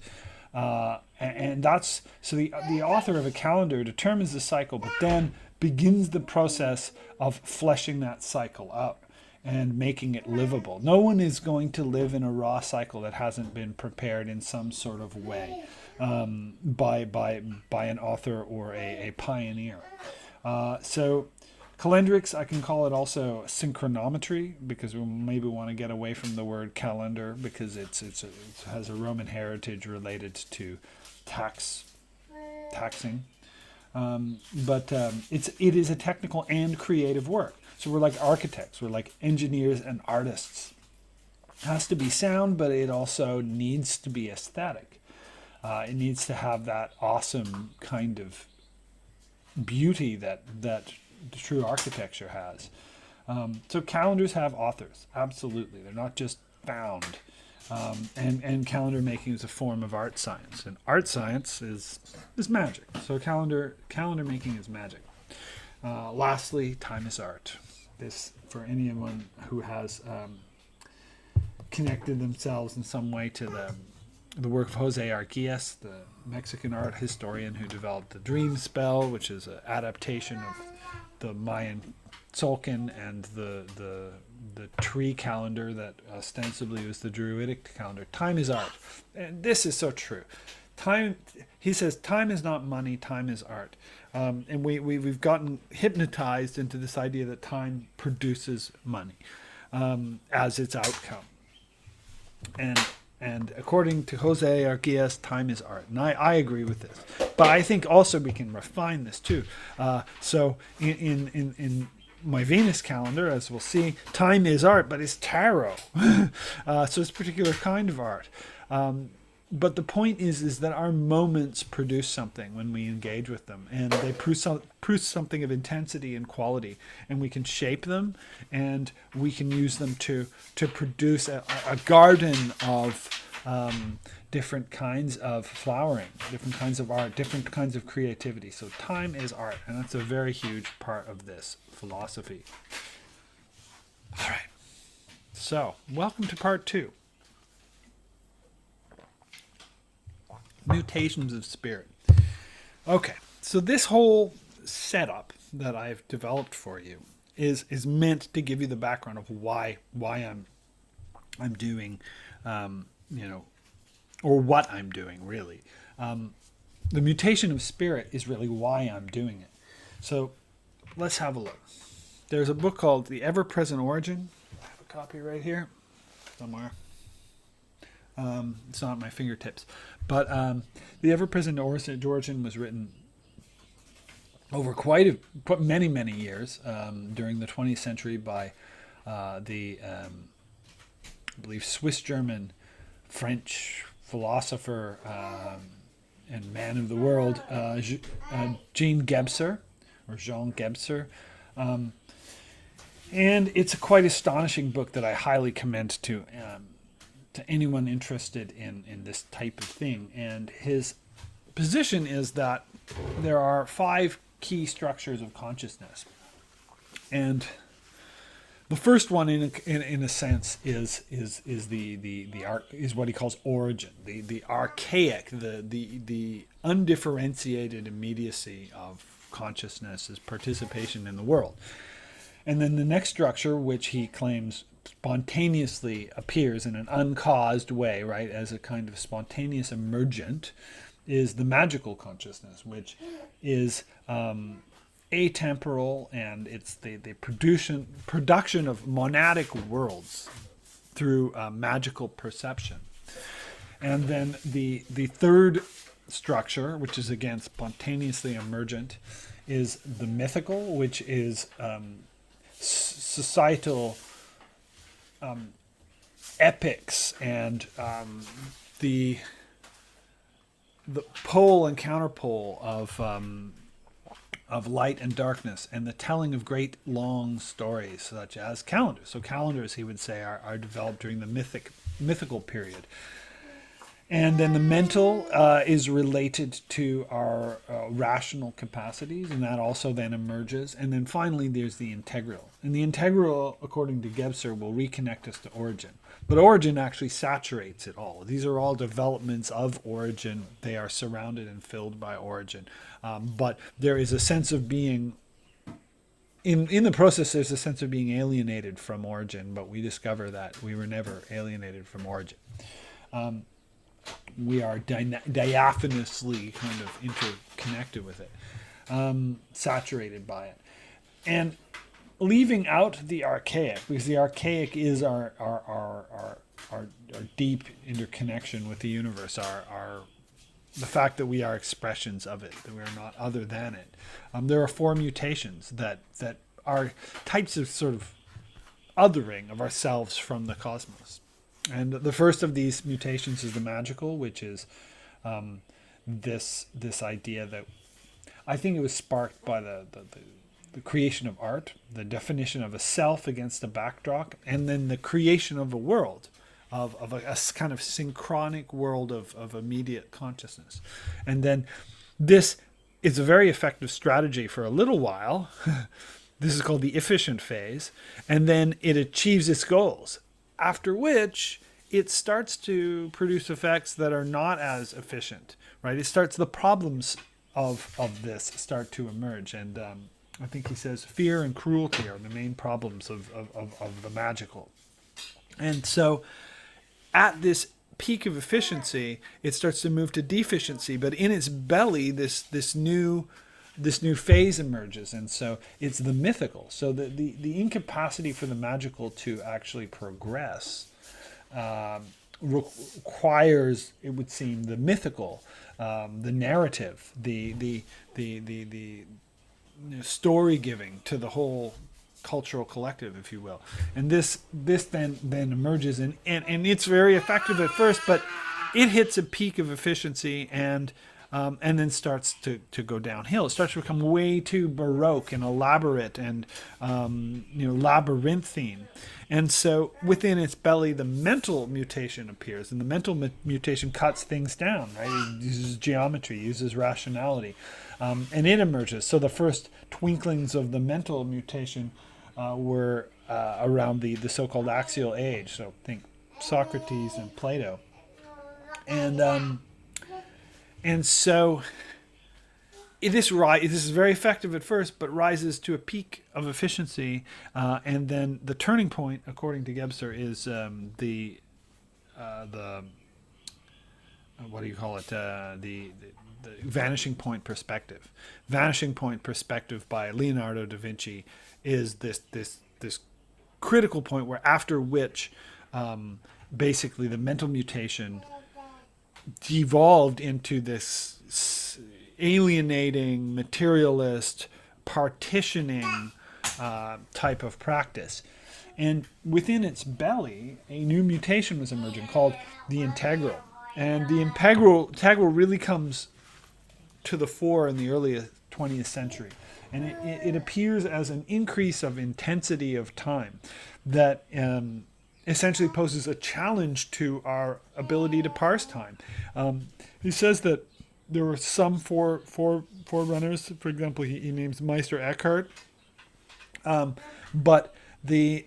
that's so the author of a calendar determines the cycle, but then begins the process of fleshing that cycle out and making it livable. No one is going to live in a raw cycle that hasn't been prepared in some sort of way by an author or a pioneer. So Cholendrix, I can call it also synchronometry, because we maybe want to get away from the word calendar, because it has a Roman heritage related to taxing. But it is a technical and creative work. So we're like architects, we're like engineers and artists. It has to be sound, but it also needs to be aesthetic. It needs to have that awesome kind of beauty that true architecture has. So calendars have authors, absolutely. They're not just found. And calendar making is a form of art science, and art science is magic. So calendar making is magic. Lastly, time is art. This, for anyone who has connected themselves in some way to the work of Jose Arquillas, the Mexican art historian who developed the dream spell, which is an adaptation of the Mayan Tzolk'in and the tree calendar that ostensibly was the Druidic calendar. Time is art. And this is so true. Time, he says, time is not money, time is art. And we've gotten hypnotized into this idea that time produces money as its outcome. And according to Jose Arquillas, time is art. And I agree with this. But I think also we can refine this too. So in my Venus calendar, as we'll see, time is art, but it's tarot. So it's a particular kind of art. But the point is that our moments produce something when we engage with them, and they produce something of intensity and quality, and we can shape them, and we can use them to produce a garden of different kinds of flowering, different kinds of art, different kinds of creativity. So time is art, and that's a very huge part of this philosophy. All right. So, welcome to part 2. Mutations of spirit. Okay, so this whole setup that I've developed for you is meant to give you the background of why I'm doing, or what I'm doing, really. The mutation of spirit is really why I'm doing it. So let's have a look. There's a book called The Ever-Present Origin. I have a copy right here somewhere. It's not at my fingertips. But The Ever-Present Origin was written over many years during the 20th century by the, I believe, Swiss-German French philosopher and man of the world, Jean Gebser. And it's a quite astonishing book that I highly commend to anyone interested in this type of thing. And his position is that there are 5 key structures of consciousness, and the first one, in a sense, is what he calls origin, the archaic, the undifferentiated immediacy of consciousness as participation in the world. And then the next structure, which he claims spontaneously appears in an uncaused way, right, as a kind of spontaneous emergent, is the magical consciousness, which is atemporal, and it's the production of monadic worlds through magical perception. And then the third structure, which is again spontaneously emergent, is the mythical, which is societal epics and the pole and counterpole of light and darkness, and the telling of great long stories, such as calendars. So calendars, he would say, are developed during the mythical period. And then the mental is related to our rational capacities, and that also then emerges. And then finally, there's the integral. And the integral, according to Gebser, will reconnect us to origin. But origin actually saturates it all. These are all developments of origin. They are surrounded and filled by origin. But there is a sense of being, in the process, there's a sense of being alienated from origin, but we discover that we were never alienated from origin. We are diaphanously kind of interconnected with it, saturated by it. And leaving out the archaic, because the archaic is our deep interconnection with the universe, the fact that we are expressions of it, that we are not other than it. There are 4 mutations that are types of sort of othering of ourselves from the cosmos. And the first of these mutations is the magical, which is this idea that I think it was sparked by the creation of art, the definition of a self against a backdrop, and then the creation of a world, of a kind of synchronic world of immediate consciousness. And then this is a very effective strategy for a little while. This is called the efficient phase. And then it achieves its goals, after which it starts to produce effects that are not as efficient, right? The problems of this start to emerge. And I think he says fear and cruelty are the main problems of the magical. And so at this peak of efficiency, it starts to move to deficiency, but in its belly, this new phase emerges. And so it's the mythical. So the incapacity for the magical to actually progress requires, it would seem, the mythical, the narrative, the story giving to the whole cultural collective, if you will. And this then emerges, and it's very effective at first, but it hits a peak of efficiency and then starts to go downhill. It starts to become way too baroque and elaborate and labyrinthine. And so within its belly, the mental mutation appears, and the mental mutation cuts things down, right? It uses geometry, uses rationality, and it emerges. So the first twinklings of the mental mutation were around the so-called axial age. So think Socrates and Plato. And so this is very effective at first, but rises to a peak of efficiency, and then the turning point, according to Gebser, is the what do you call it? The vanishing point perspective. Vanishing point perspective by Leonardo da Vinci is this critical point where after which basically the mental mutation devolved into this alienating, materialist, partitioning type of practice. And within its belly, a new mutation was emerging called the integral. And the integral really comes to the fore in the early 20th century. And it appears as an increase of intensity of time that essentially poses a challenge to our ability to parse time. He says that there were some forerunners. For example, he names Meister Eckhart. But the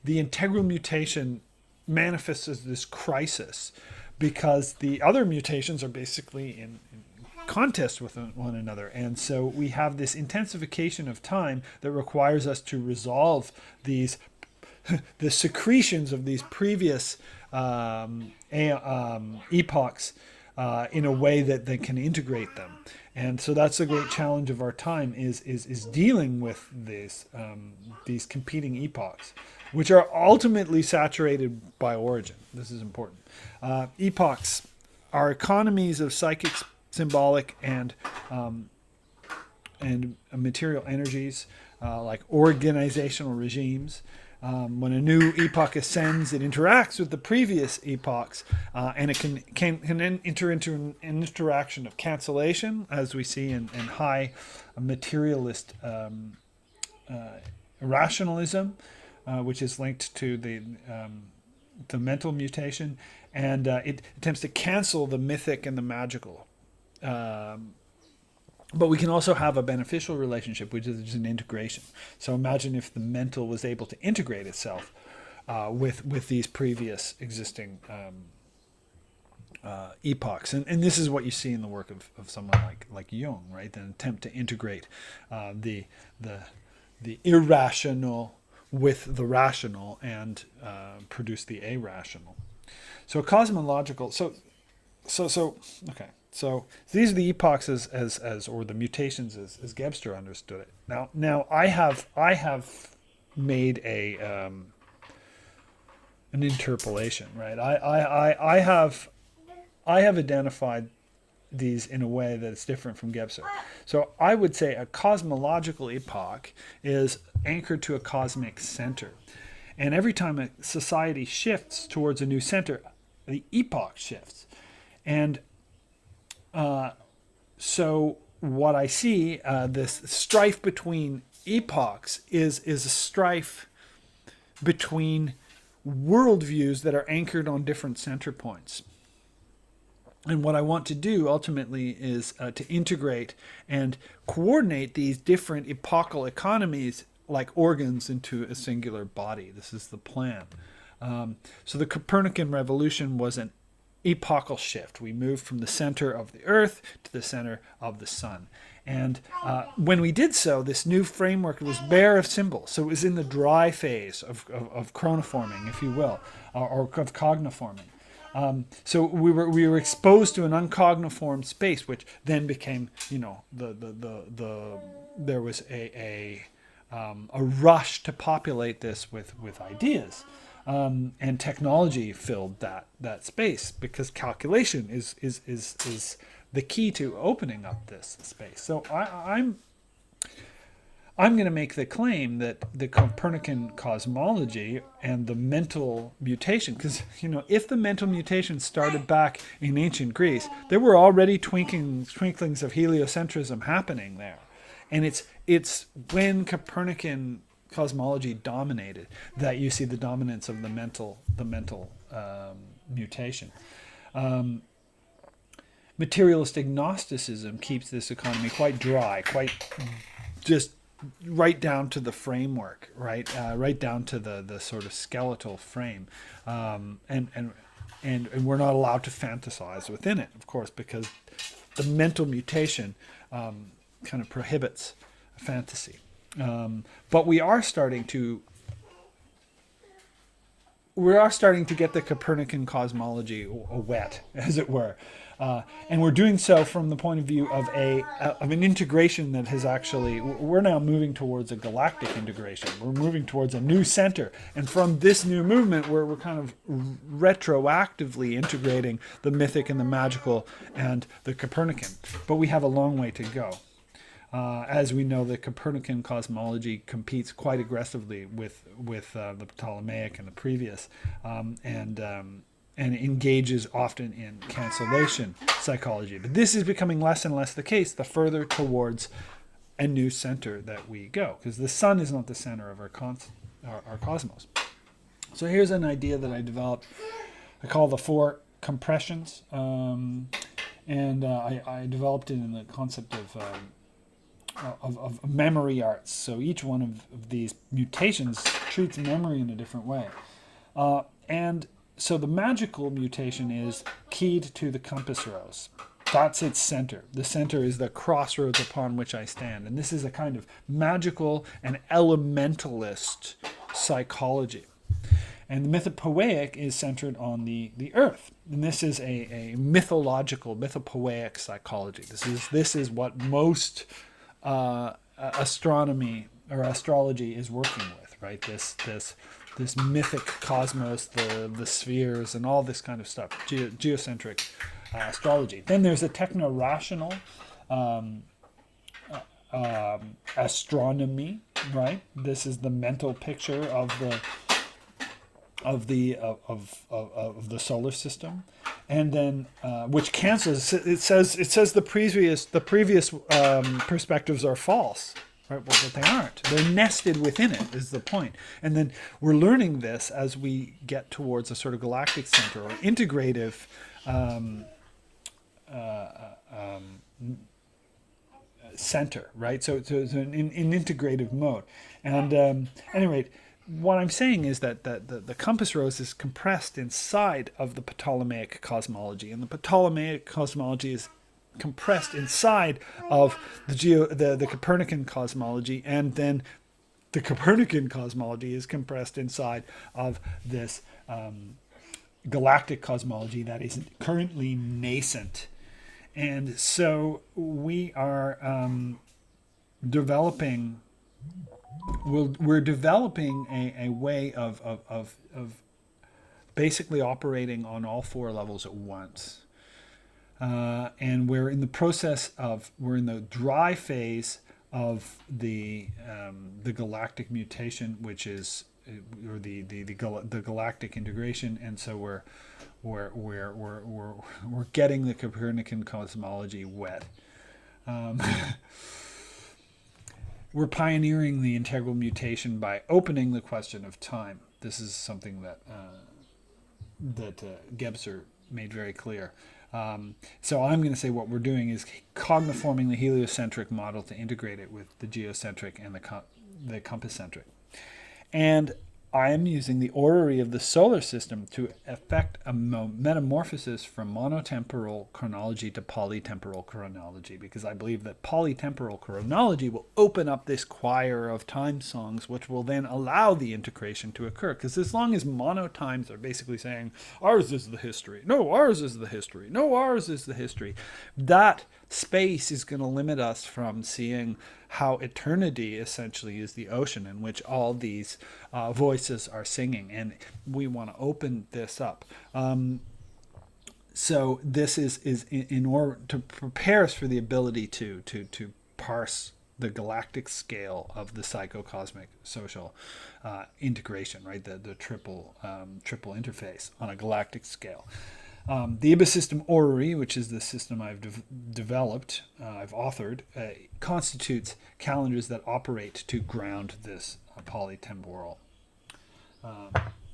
integral mutation manifests as this crisis because the other mutations are basically in contest with one another. And so we have this intensification of time that requires us to resolve these the secretions of these previous epochs in a way that they can integrate them. And so that's the great challenge of our time is dealing with these competing epochs, which are ultimately saturated by origin. This is important. Epochs are economies of psychic, symbolic, and material energies, like organizational regimes. When a new epoch ascends, it interacts with the previous epochs, and it can then enter into an interaction of cancellation, as we see in high materialist rationalism, which is linked to the mental mutation, and it attempts to cancel the mythic and the magical. But we can also have a beneficial relationship, which is an integration. So imagine if the mental was able to integrate itself with these previous existing epochs. And this is what you see in the work of someone like Jung, right? An attempt to integrate the irrational with the rational and produce the irrational. So cosmological. Okay. So these are the epochs as or the mutations as Gebster understood it. Now I have made an interpolation, right? I have identified these in a way that is different from Gebster. So I would say a cosmological epoch is anchored to a cosmic center, and every time a society shifts towards a new center, the epoch shifts, and so what I see, this strife between epochs is a strife between worldviews that are anchored on different center points. And what I want to do ultimately is to integrate and coordinate these different epochal economies like organs into a singular body. This is the plan. So the Copernican revolution was an epochal shift. We moved from the center of the earth to the center of the sun. And when we did so, this new framework was bare of symbols. So it was in the dry phase of chronoforming, if you will, or of cogniforming. So we were exposed to an uncogniformed space, which then became, there was a rush to populate this with ideas. And technology filled that space because calculation is the key to opening up this space. So I'm going to make the claim that the Copernican cosmology and the mental mutation, because if the mental mutation started back in ancient Greece, there were already twinklings of heliocentrism happening there, and it's when Copernican cosmology dominated that you see the dominance of the mental mutation. Materialistic Gnosticism keeps this economy quite dry, quite just right down to the framework, right down to the sort of skeletal frame, and we're not allowed to fantasize within it, of course, because the mental mutation kind of prohibits fantasy. But we are starting to get the Copernican cosmology wet, as it were, and we're doing so from the point of view of an integration that has actually. We're now moving towards a galactic integration. We're moving towards a new center, and from this new movement, we're kind of retroactively integrating the mythic and the magical and the Copernican. But we have a long way to go. As we know, the Copernican cosmology competes quite aggressively with the Ptolemaic and the previous, and engages often in cancellation psychology. But this is becoming less and less the case the further towards a new center that we go, because the sun is not the center of our cosmos. So here's an idea that I developed. I call the 4 compressions. and I developed it in the concept of memory arts. So each one of these mutations treats memory in a different way. And so the magical mutation is keyed to the compass rose. That's its center. The center is the crossroads upon which I stand. And this is a kind of magical and elementalist psychology. And the mythopoeic is centered on the earth. And this is a mythological, mythopoeic psychology. This is what most astronomy or astrology is working with, right? This mythic cosmos, the spheres, and all this kind of stuff, geocentric astrology. Then there's a techno-rational astronomy, right? This is the mental picture of the solar system, and then which cancels. It says the previous perspectives are false. Right, well, but they aren't. They're nested within it, is the point. And then we're learning this as we get towards a sort of galactic center or integrative center, right? So it's in integrative mode. And at any rate, what I'm saying is that the compass rose is compressed inside of the Ptolemaic cosmology, and the Ptolemaic cosmology is compressed inside of the Copernican cosmology, and then the Copernican cosmology is compressed inside of this galactic cosmology that is currently nascent. And so we are developing. We're developing a way of basically operating on all four levels at once. And we're in the dry phase of the galactic mutation, which is or the galactic integration, and so we're getting the Copernican cosmology wet. We're pioneering the integral mutation by opening the question of time. This is something that Gebser made very clear. So I'm going to say what we're doing is cogniforming the heliocentric model to integrate it with the geocentric and the compass-centric. And I am using the orrery of the solar system to effect a metamorphosis from monotemporal chronology to polytemporal chronology, because I believe that polytemporal chronology will open up this choir of time songs, which will then allow the integration to occur. Because as long as monotimes are basically saying, ours is the history, no, ours is the history, no, ours is the history, that space is going to limit us from seeing how eternity essentially is the ocean in which all these voices are singing, and we want to open this up. So this is in order to prepare us for the ability to parse the galactic scale of the psychocosmic social integration, right? The triple interface on a galactic scale. The Ibis system orrery, which is the system I've developed, I've authored, constitutes calendars that operate to ground this polytemporal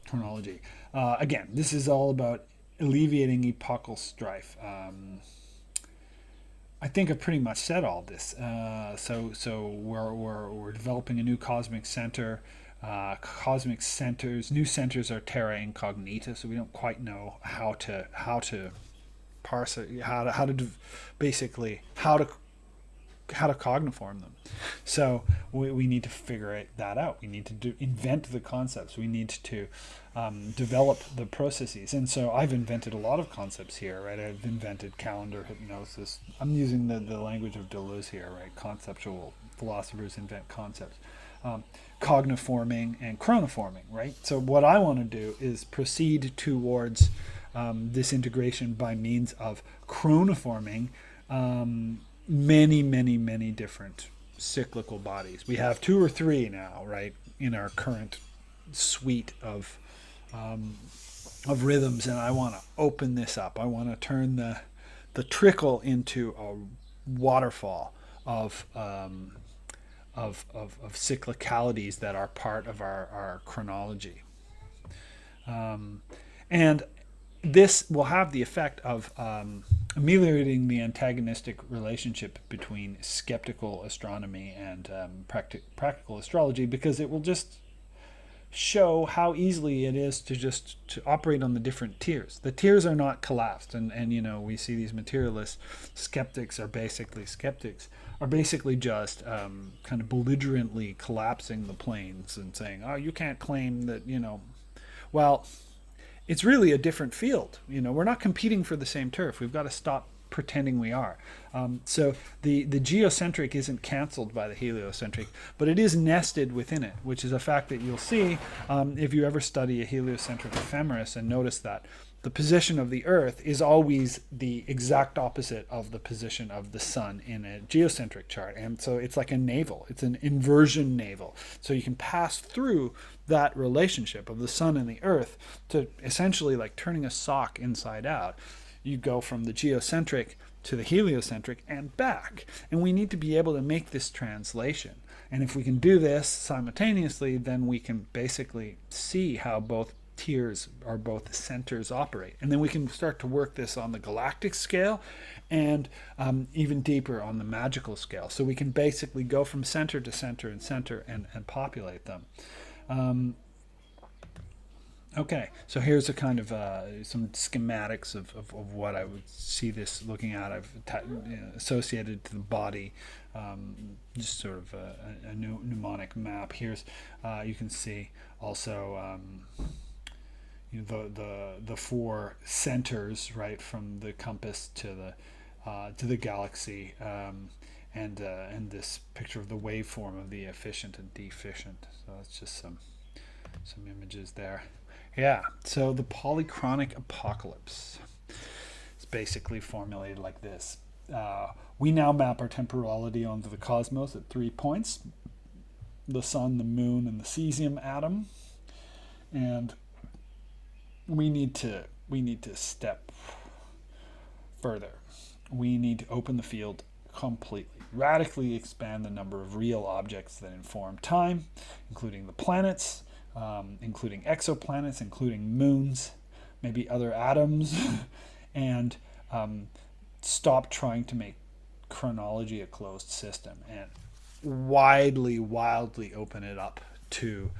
chronology. Again, this is all about alleviating epochal strife. I think I've pretty much said all this. So we're developing a new cosmic center. Cosmic centers, new centers are terra incognita, so we don't quite know how to parse it, how to cogniform them. So we need to figure that out. We need to invent the concepts. We need to develop the processes. And so I've invented a lot of concepts here, right? I've invented calendar, hypnosis. I'm using the language of Deleuze here, right? Conceptual philosophers invent concepts. Cogniforming and chronoforming, right? So what I want to do is proceed towards this integration by means of chronoforming many different cyclical bodies. We have 2 or 3 now, right, in our current suite of rhythms, and I want to open this up. I want to turn the trickle into a waterfall of cyclicalities that are part of our chronology. And this will have the effect of ameliorating the antagonistic relationship between skeptical astronomy and practical astrology, because it will just show how easily it is to operate on the different tiers. The tiers are not collapsed, and you know, we see these materialist skeptics are basically just kind of belligerently collapsing the planes and saying, oh, you can't claim that, you know, well, it's really a different field. You know, we're not competing for the same turf. We've got to stop pretending we are. So the geocentric isn't canceled by the heliocentric, but it is nested within it, which is a fact that you'll see if you ever study a heliocentric ephemeris and notice that the position of the Earth is always the exact opposite of the position of the Sun in a geocentric chart. And so it's like a navel. It's an inversion navel. So you can pass through that relationship of the Sun and the Earth to essentially like turning a sock inside out. You go from the geocentric to the heliocentric and back. And we need to be able to make this translation. And if we can do this simultaneously, then we can basically see how both tiers or both centers operate. And then we can start to work this on the galactic scale and even deeper on the magical scale. So we can basically go from center to center and center and populate them. Okay, so here's a kind of some schematics of what I would see this looking at. I've associated to the body, just sort of a mnemonic map. Here's you can see also you know, the four centers, right, from the compass to the galaxy, and this picture of the waveform of the efficient and deficient. So it's just some images there. Yeah, so the polychronic apocalypse is basically formulated like this. We now map our temporality onto the cosmos at 3 points: the sun, the moon, and the cesium atom. And we need to step further. We need to open the field completely, radically expand the number of real objects that inform time, including the planets, including exoplanets, including moons, maybe other atoms, and stop trying to make chronology a closed system and wildly open it up to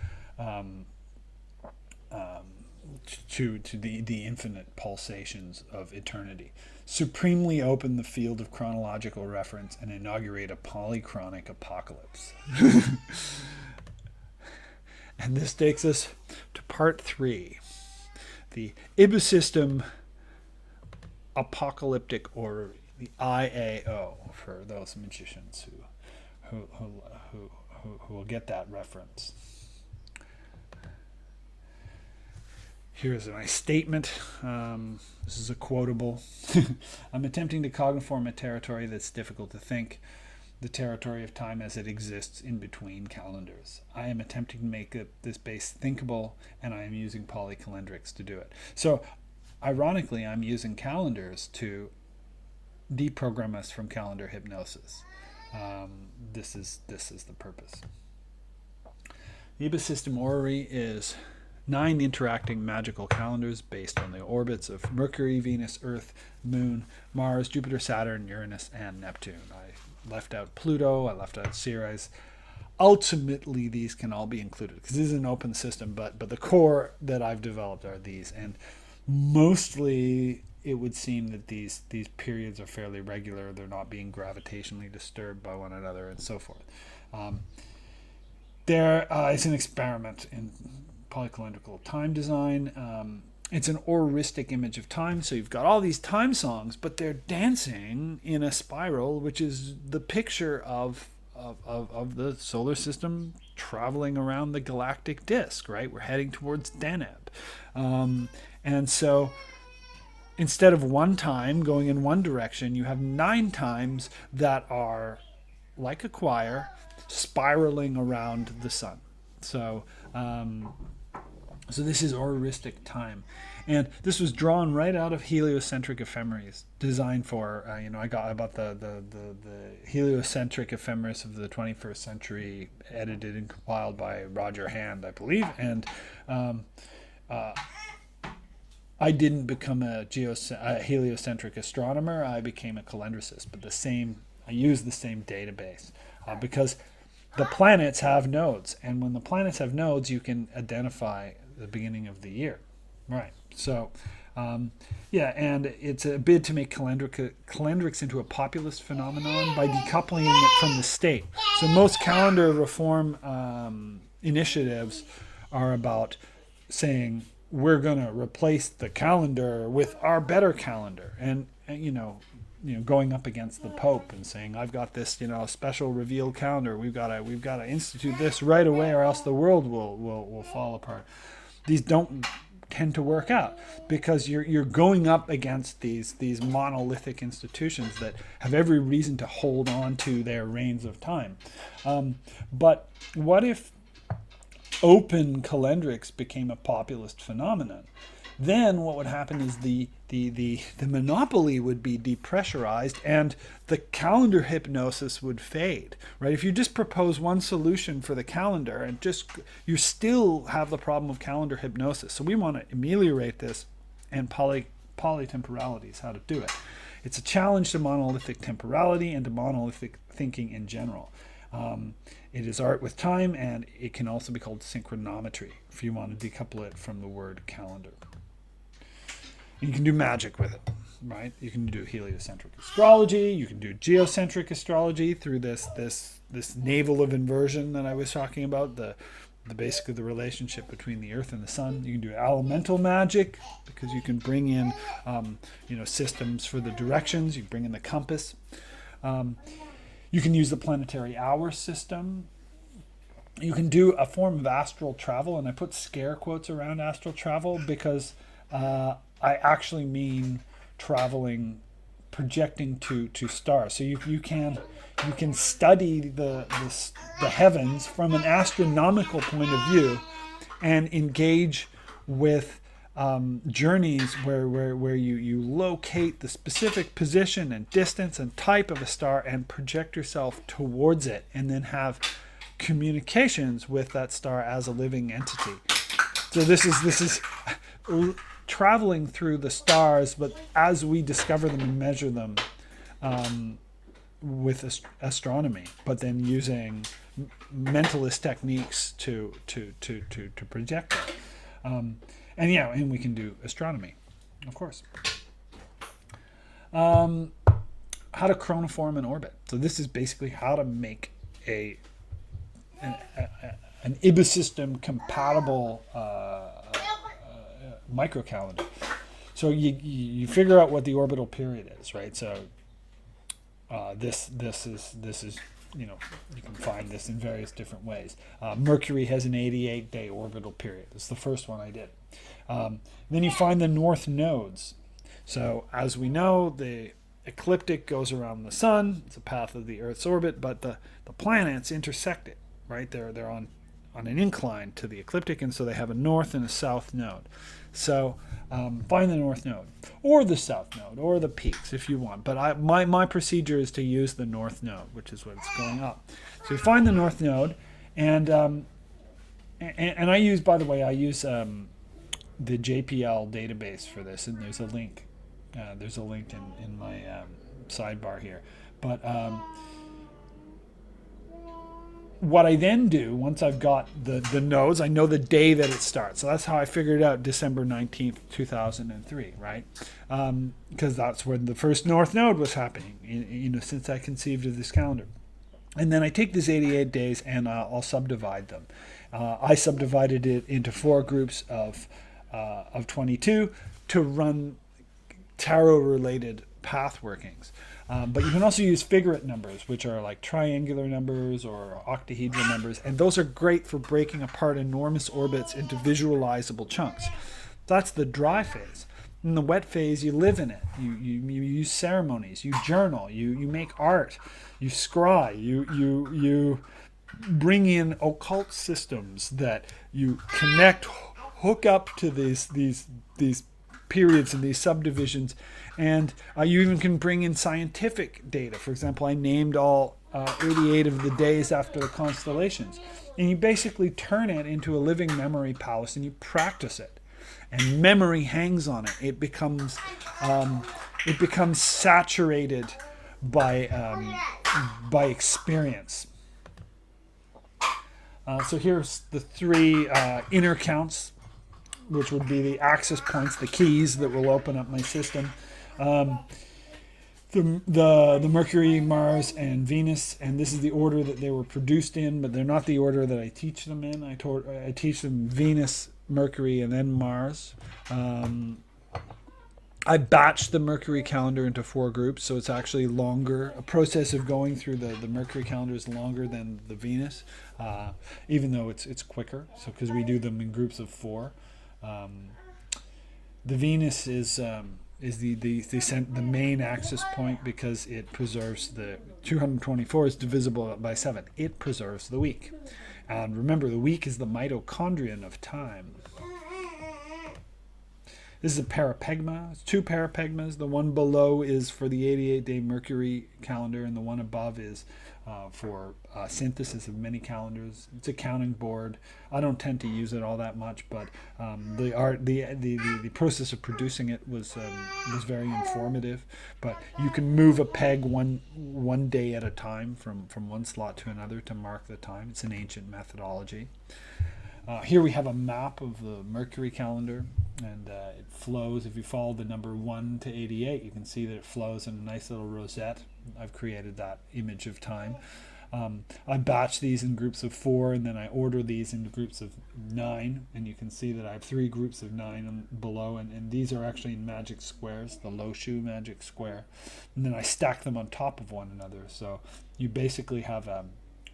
the infinite pulsations of eternity. Supremely open the field of chronological reference and inaugurate a polychronic apocalypse. And this takes us to part 3, the Ibisystem Apocalyptic Orrery, the IAO, for those magicians who will get that reference. Here's my statement. This is a quotable. I'm attempting to cogniform a territory that's difficult to think, the territory of time as it exists in between calendars. I am attempting to make this base thinkable, and I am using Cholendrix to do it. So, ironically, I'm using calendars to deprogram us from calendar hypnosis. This is the purpose. The Ibisystem Orrery is 9 interacting magical calendars based on the orbits of Mercury, Venus, Earth, Moon, Mars, Jupiter, Saturn, Uranus, and Neptune. I left out Pluto, I left out Ceres. Ultimately, these can all be included because this is an open system, but the core that I've developed are these. And mostly it would seem that these periods are fairly regular. They're not being gravitationally disturbed by one another and so forth. There is an experiment in polycylindrical time design. It's an orreristic image of time, so you've got all these time songs, but they're dancing in a spiral, which is the picture of the solar system traveling around the galactic disk, right? We're heading towards Deneb. And so instead of one time going in one direction, you have 9 times that are like a choir spiraling around the sun. So this is orreristic time. And this was drawn right out of heliocentric ephemeris, designed for, I bought the heliocentric ephemeris of the 21st century, edited and compiled by Roger Hand, I believe. And I didn't become a heliocentric astronomer. I became a cholendricist, but I use the same database because the planets have nodes, and when the planets have nodes, you can identify the beginning of the year, right? So, yeah, and it's a bid to make Cholendrix into a populist phenomenon by decoupling it from the state. So most calendar reform initiatives are about saying we're going to replace the calendar with our better calendar, and going up against the Pope and saying I've got this special revealed calendar. We've got to institute this right away, or else the world will fall apart. These don't tend to work out because you're going up against these monolithic institutions that have every reason to hold on to their reigns of time. But what if open Cholendrix became a populist phenomenon? Then what would happen is the monopoly would be depressurized and the calendar hypnosis would fade, right? If you just propose one solution for the calendar and you still have the problem of calendar hypnosis. So we want to ameliorate this, and polytemporality is how to do it. It's a challenge to monolithic temporality and to monolithic thinking in general. It is art with time, and it can also be called synchronometry if you want to decouple it from the word calendar. You can do magic with it, right? You can do heliocentric astrology. You can do geocentric astrology through this navel of inversion that I was talking about, the basically the relationship between the Earth and the Sun. You can do elemental magic because you can bring in systems for the directions. You bring in the compass. You can use the planetary hour system. You can do a form of astral travel, and I put scare quotes around astral travel because I actually mean traveling, projecting to stars. So you can study the heavens from an astronomical point of view, and engage with journeys where you locate the specific position and distance and type of a star and project yourself towards it, and then have communications with that star as a living entity. So this is traveling through the stars, but as we discover them and measure them with astronomy, but then using mentalist techniques to project it. And we can do astronomy, of course. How to chronoform an orbit. So this is basically how to make an IBIS-system compatible microcalendar. So you figure out what the orbital period is, right? So this is you can find this in various different ways. Mercury has an 88-day orbital period. It's the first one I did. Then you find the north nodes. So as we know, the ecliptic goes around the sun. It's a path of the Earth's orbit, but the planets intersect it, right? They're on an incline to the ecliptic, and so they have a north and a south node. So find the north node, or the south node, or the peaks if you want. But my procedure is to use the north node, which is what's going up. So you find the north node, and I use, by the way, the JPL database for this, and there's a link. There's a link in my sidebar here. But what I then do, once I've got the nodes, I know the day that it starts. So that's how I figured out December 19th, 2003, right? Because that's when the first north node was happening, since I conceived of this calendar. And then I take these 88 days and I'll subdivide them. I subdivided it into 4 groups of 22 to run tarot-related path workings. But you can also use figurate numbers, which are like triangular numbers or octahedral numbers, and those are great for breaking apart enormous orbits into visualizable chunks. That's the dry phase. In the wet phase, you live in it. You use ceremonies, you journal, you make art, you scry, you bring in occult systems that you connect, hook up to these periods and these subdivisions, and you even can bring in scientific data. For example, I named all 88 of the days after the constellations, and you basically turn it into a living memory palace and you practice it. and memory hangs on it. It becomes saturated by experience. So here's the three inner counts, which would be the access points, the keys that will open up my system. The Mercury, Mars, and Venus, and this is the order that they were produced in, but they're not the order that I teach them in. I teach them Venus, Mercury, and then Mars. I batch the Mercury calendar into 4 groups, so it's actually longer. A process of going through the Mercury calendar is longer than the Venus, even though it's quicker. So because we do them in groups of 4. The Venus is the main axis point because it preserves the 224 is divisible by 7. It preserves the week, and remember, the week is the mitochondrion of time. This is a parapegma. It's 2 parapegmas. The one below is for the 88-day Mercury calendar, and the one above is for synthesis of many calendars. It's a counting board. I don't tend to use it all that much, but the process of producing it was very informative. But you can move a peg one day at a time from one slot to another to mark the time. It's an ancient methodology. Here we have a map of the Mercury calendar, and it flows. If you follow the number 1 to 88, you can see that it flows in a nice little rosette. I've created that image of time. I batch these in groups of 4, and then I order these into groups of 9, and you can see that I have 3 groups of 9 below, and these are actually in Magick squares, the Loshu Magick square, and then I stack them on top of one another. So you basically have a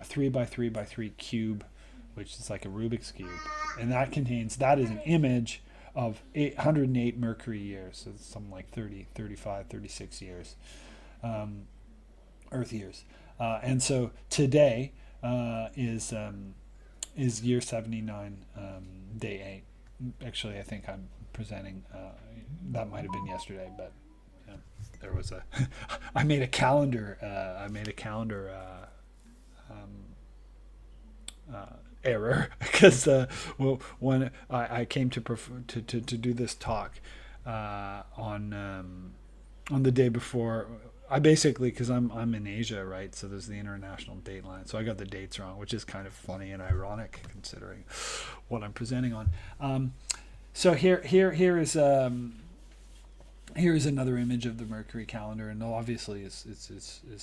3 by 3 by 3 cube, which is like a Rubik's Cube. And that is an image of 808 Mercury years. So it's something like 30, 35, 36 years, Earth years. And so today is year 79, day 8. Actually, I think I'm presenting, that might have been yesterday, but there was I made a calendar, error because when I came to do this talk on the day before, I basically, because I'm in Asia, right? So there's the international date line, so I got the dates wrong, which is kind of funny and ironic considering what I'm presenting on. So here is another image of the Mercury calendar, and obviously it's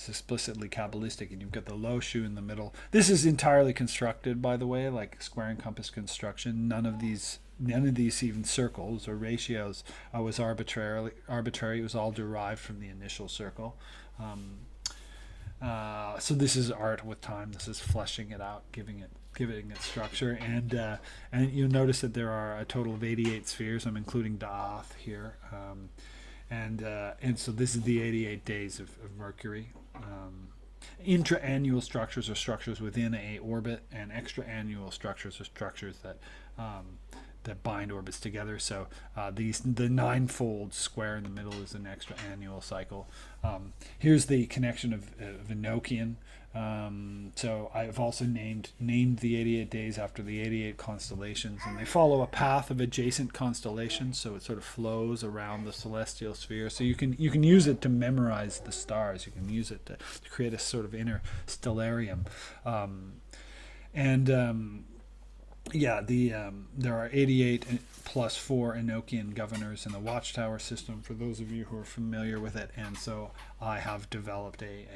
explicitly Kabbalistic, and you've got the Loshu in the middle. This is entirely constructed, by the way, like square and compass construction. None of these even circles or ratios was arbitrary. It was all derived from the initial circle. So this is art with time. This is fleshing it out, giving it structure, and you'll notice that there are a total of 88 spheres. I'm including Da'ath here. And so this is the 88 days of Mercury. Intra-annual structures are structures within a orbit, and extra-annual structures are structures that bind orbits together. So the ninefold square in the middle is an extra-annual cycle. Here's the connection of Enochian. So I've also named the 88 days after the 88 constellations, and they follow a path of adjacent constellations, so it sort of flows around the celestial sphere. So you can use it to memorize the stars. You can use it to create a sort of inner stellarium. There are 88 plus 4 Enochian governors in the Watchtower system, for those of you who are familiar with it. And so I have developed a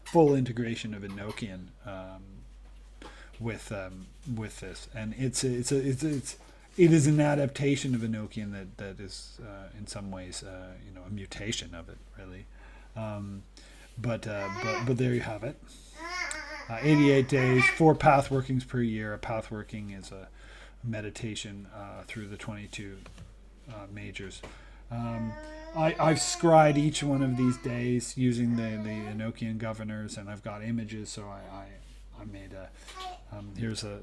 full integration of Enochian with this, and it is an adaptation of Enochian that is in some ways a mutation of it, really. But there you have it. 88 days, 4 path workings per year. A path working is a meditation through the 22 majors. I've scried each one of these days using the Enochian governors, and I've got images, so I made here's a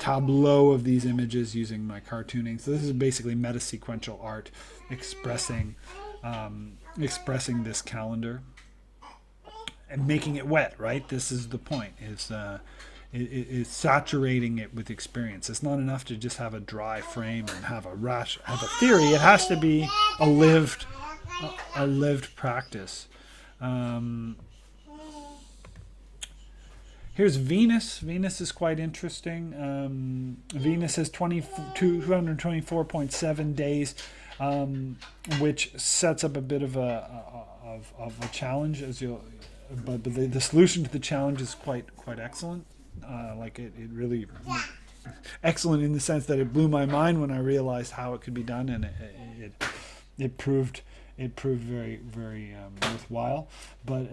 tableau of these images using my cartooning. So this is basically meta-sequential art expressing this calendar and making it wet, right? This is the point, is saturating it with experience. It's not enough to just have a dry frame and have a theory. It has to be a lived practice. Here's Venus. Venus is quite interesting. Venus has 224.7 days, which sets up a bit of a challenge, but the solution to the challenge is quite excellent. It really excellent in the sense that it blew my mind when I realized how it could be done, and it proved very worthwhile. But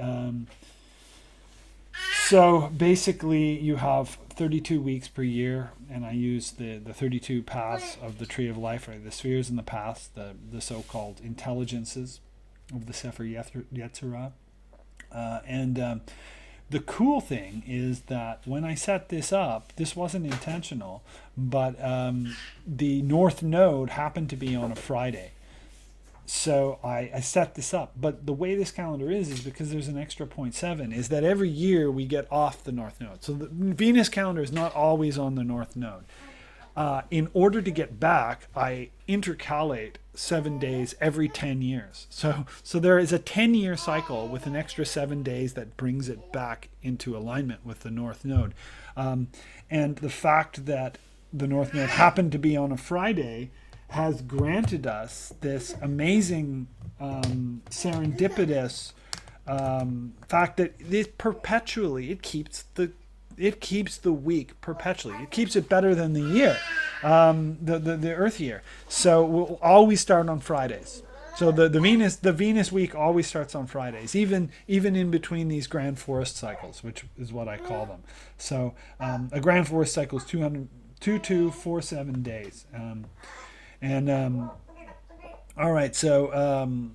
so basically, you have 32 weeks per year, and I use the 32 paths of the Tree of Life, right? The spheres and the paths, the so-called intelligences of the Sefer Yetzirah. The cool thing is that when I set this up, this wasn't intentional, but the North Node happened to be on a Friday. So I set this up. But the way this calendar is because there's an extra 0.7, is that every year we get off the North Node. So the Venus calendar is not always on the North Node. In order to get back, I intercalate 7 days every 10 years. So there is a 10-year cycle with an extra 7 days that brings it back into alignment with the North Node. And the fact that the North Node happened to be on a Friday has granted us this amazing serendipitous fact that it keeps the week perpetually. It keeps it better than the year, the Earth year. So we'll always start on Fridays. So the Venus week always starts on Fridays, even in between these grand forest cycles, which is what I call them. So a grand forest cycle is 2247 days. All right, so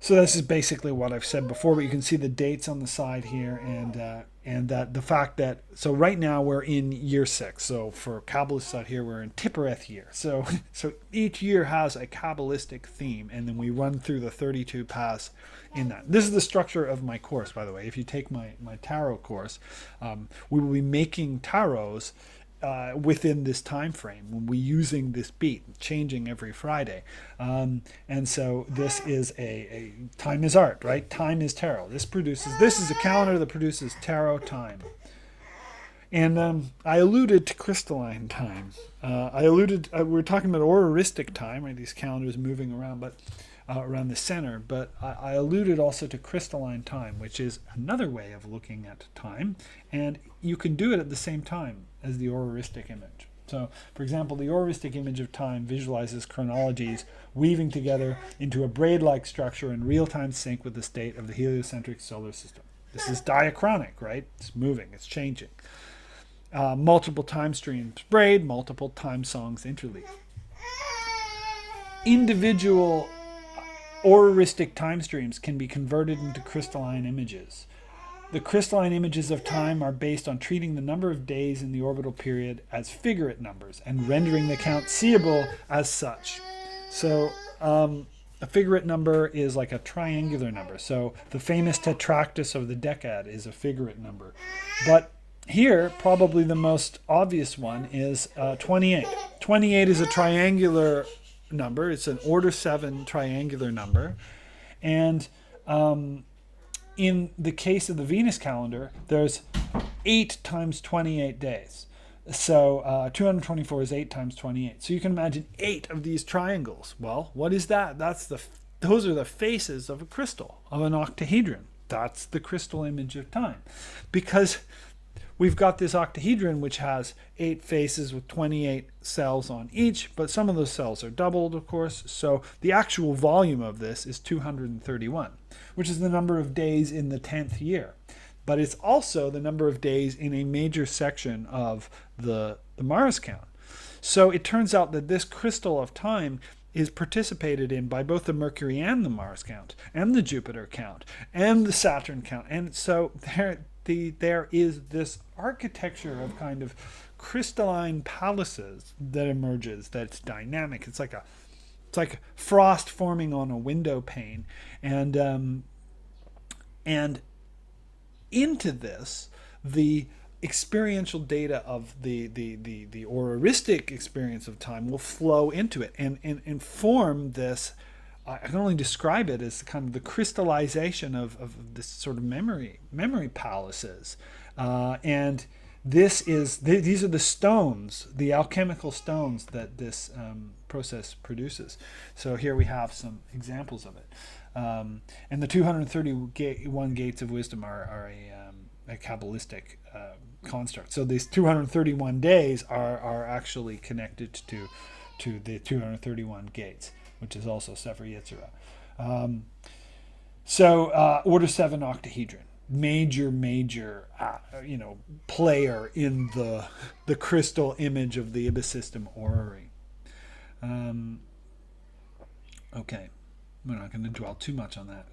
this is basically what I've said before, but you can see the dates on the side here, and that the fact that, so right now we're in year 6. So for Kabbalists out here, we're in Tippereth year. So each year has a Kabbalistic theme, and then we run through the 32 paths in that. This is the structure of my course, by the way. If you take my tarot course, we will be making tarots within this time frame. We'll be using this beat, changing every Friday. And so this is a time is art, right? Time is tarot. This is a calendar that produces tarot time. And I alluded to crystalline time. We're talking about orreristic time, right? These calendars moving around, but around the center. But I alluded also to crystalline time, which is another way of looking at time. And you can do it at the same time as the orreristic image. So, for example, the orreristic image of time visualizes chronologies weaving together into a braid-like structure in real-time sync with the state of the heliocentric solar system. This is diachronic, right? It's moving, it's changing. Multiple time streams braid, multiple time songs interleave. Individual orreristic time streams can be converted into crystalline images. The crystalline images of time are based on treating the number of days in the orbital period as figurate numbers and rendering the count seeable as such. So a figurate number is like a triangular number. So the famous tetractys of the decad is a figurate number. But here, probably the most obvious one is 28. 28 is a triangular number. It's an order 7 triangular number. And in the case of the Venus calendar, there's 8 times 28 days. So 224 is 8 times 28. So you can imagine 8 of these triangles. Well, what is that? Those are the faces of a crystal, of an octahedron. That's the crystal image of time. Because we've got this octahedron which has 8 faces with 28 cells on each, but some of those cells are doubled, of course. So the actual volume of this is 231, which is the number of days in the 10th year. But it's also the number of days in a major section of the Mars count. So it turns out that this crystal of time is participated in by both the Mercury and the Mars count, and the Jupiter count, and the Saturn count. And so there is this architecture of kind of crystalline palaces that emerges, that's dynamic. It's like frost forming on a window pane. And into this, the experiential data of the orreristic experience of time will flow into it and form this. I can only describe it as kind of the crystallization of this sort of memory palaces, and these are the stones, the alchemical stones that this process produces. So here we have some examples of it, and the 231 gates of wisdom are a Kabbalistic construct. So these 231 days are actually connected to the 231 gates, which is also Sefer Yetzirah. Order 7 octahedron, major player in the crystal image of the Ibis system orrery. Okay, we're not going to dwell too much on that.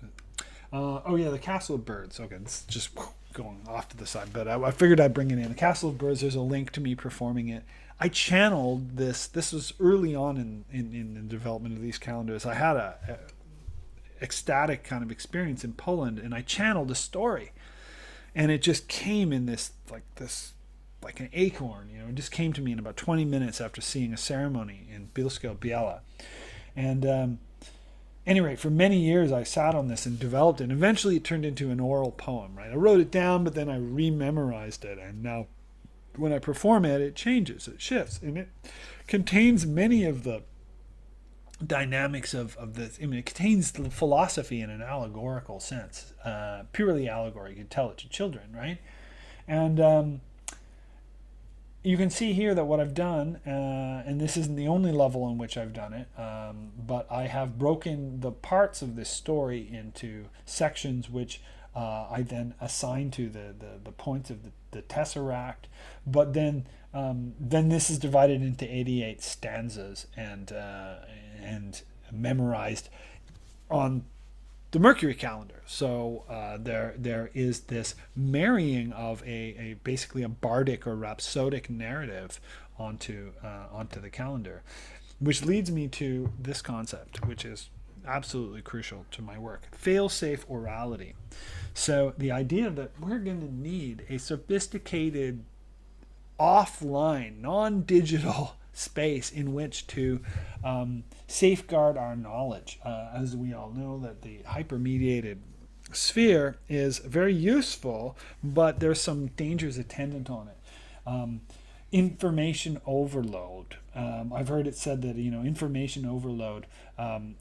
The Castle of Birds. Okay, it's just going off to the side, but I figured I'd bring it in. The Castle of Birds, there's a link to me performing it. I channeled this. This was early on in the development of these calendars. I had a ecstatic kind of experience in Poland, and I channeled a story, and it just came in this like an acorn. It just came to me in about 20 minutes after seeing a ceremony in Bielsko Biała, and anyway, for many years I sat on this and developed it, and eventually it turned into an oral poem, right? I wrote it down, but then I rememorized it, and now when I perform it, it changes, it shifts, and it contains many of the dynamics of this. I mean, it contains the philosophy in an allegorical sense, purely allegory. You can tell it to children, right? And you can see here that what I've done, and this isn't the only level on which I've done it, but I have broken the parts of this story into sections which I then assign to the points of the Tesseract, but then this is divided into 88 stanzas and memorized on the Mercury calendar. So there is this marrying of a basically a bardic or rhapsodic narrative onto the calendar, which leads me to this concept, which is absolutely crucial to my work: fail-safe orality. So the idea that we're going to need a sophisticated offline, non-digital space in which to safeguard our knowledge. As we all know, that the hypermediated sphere is very useful, but there's some dangers attendant on it. Information overload. I've heard it said that information overload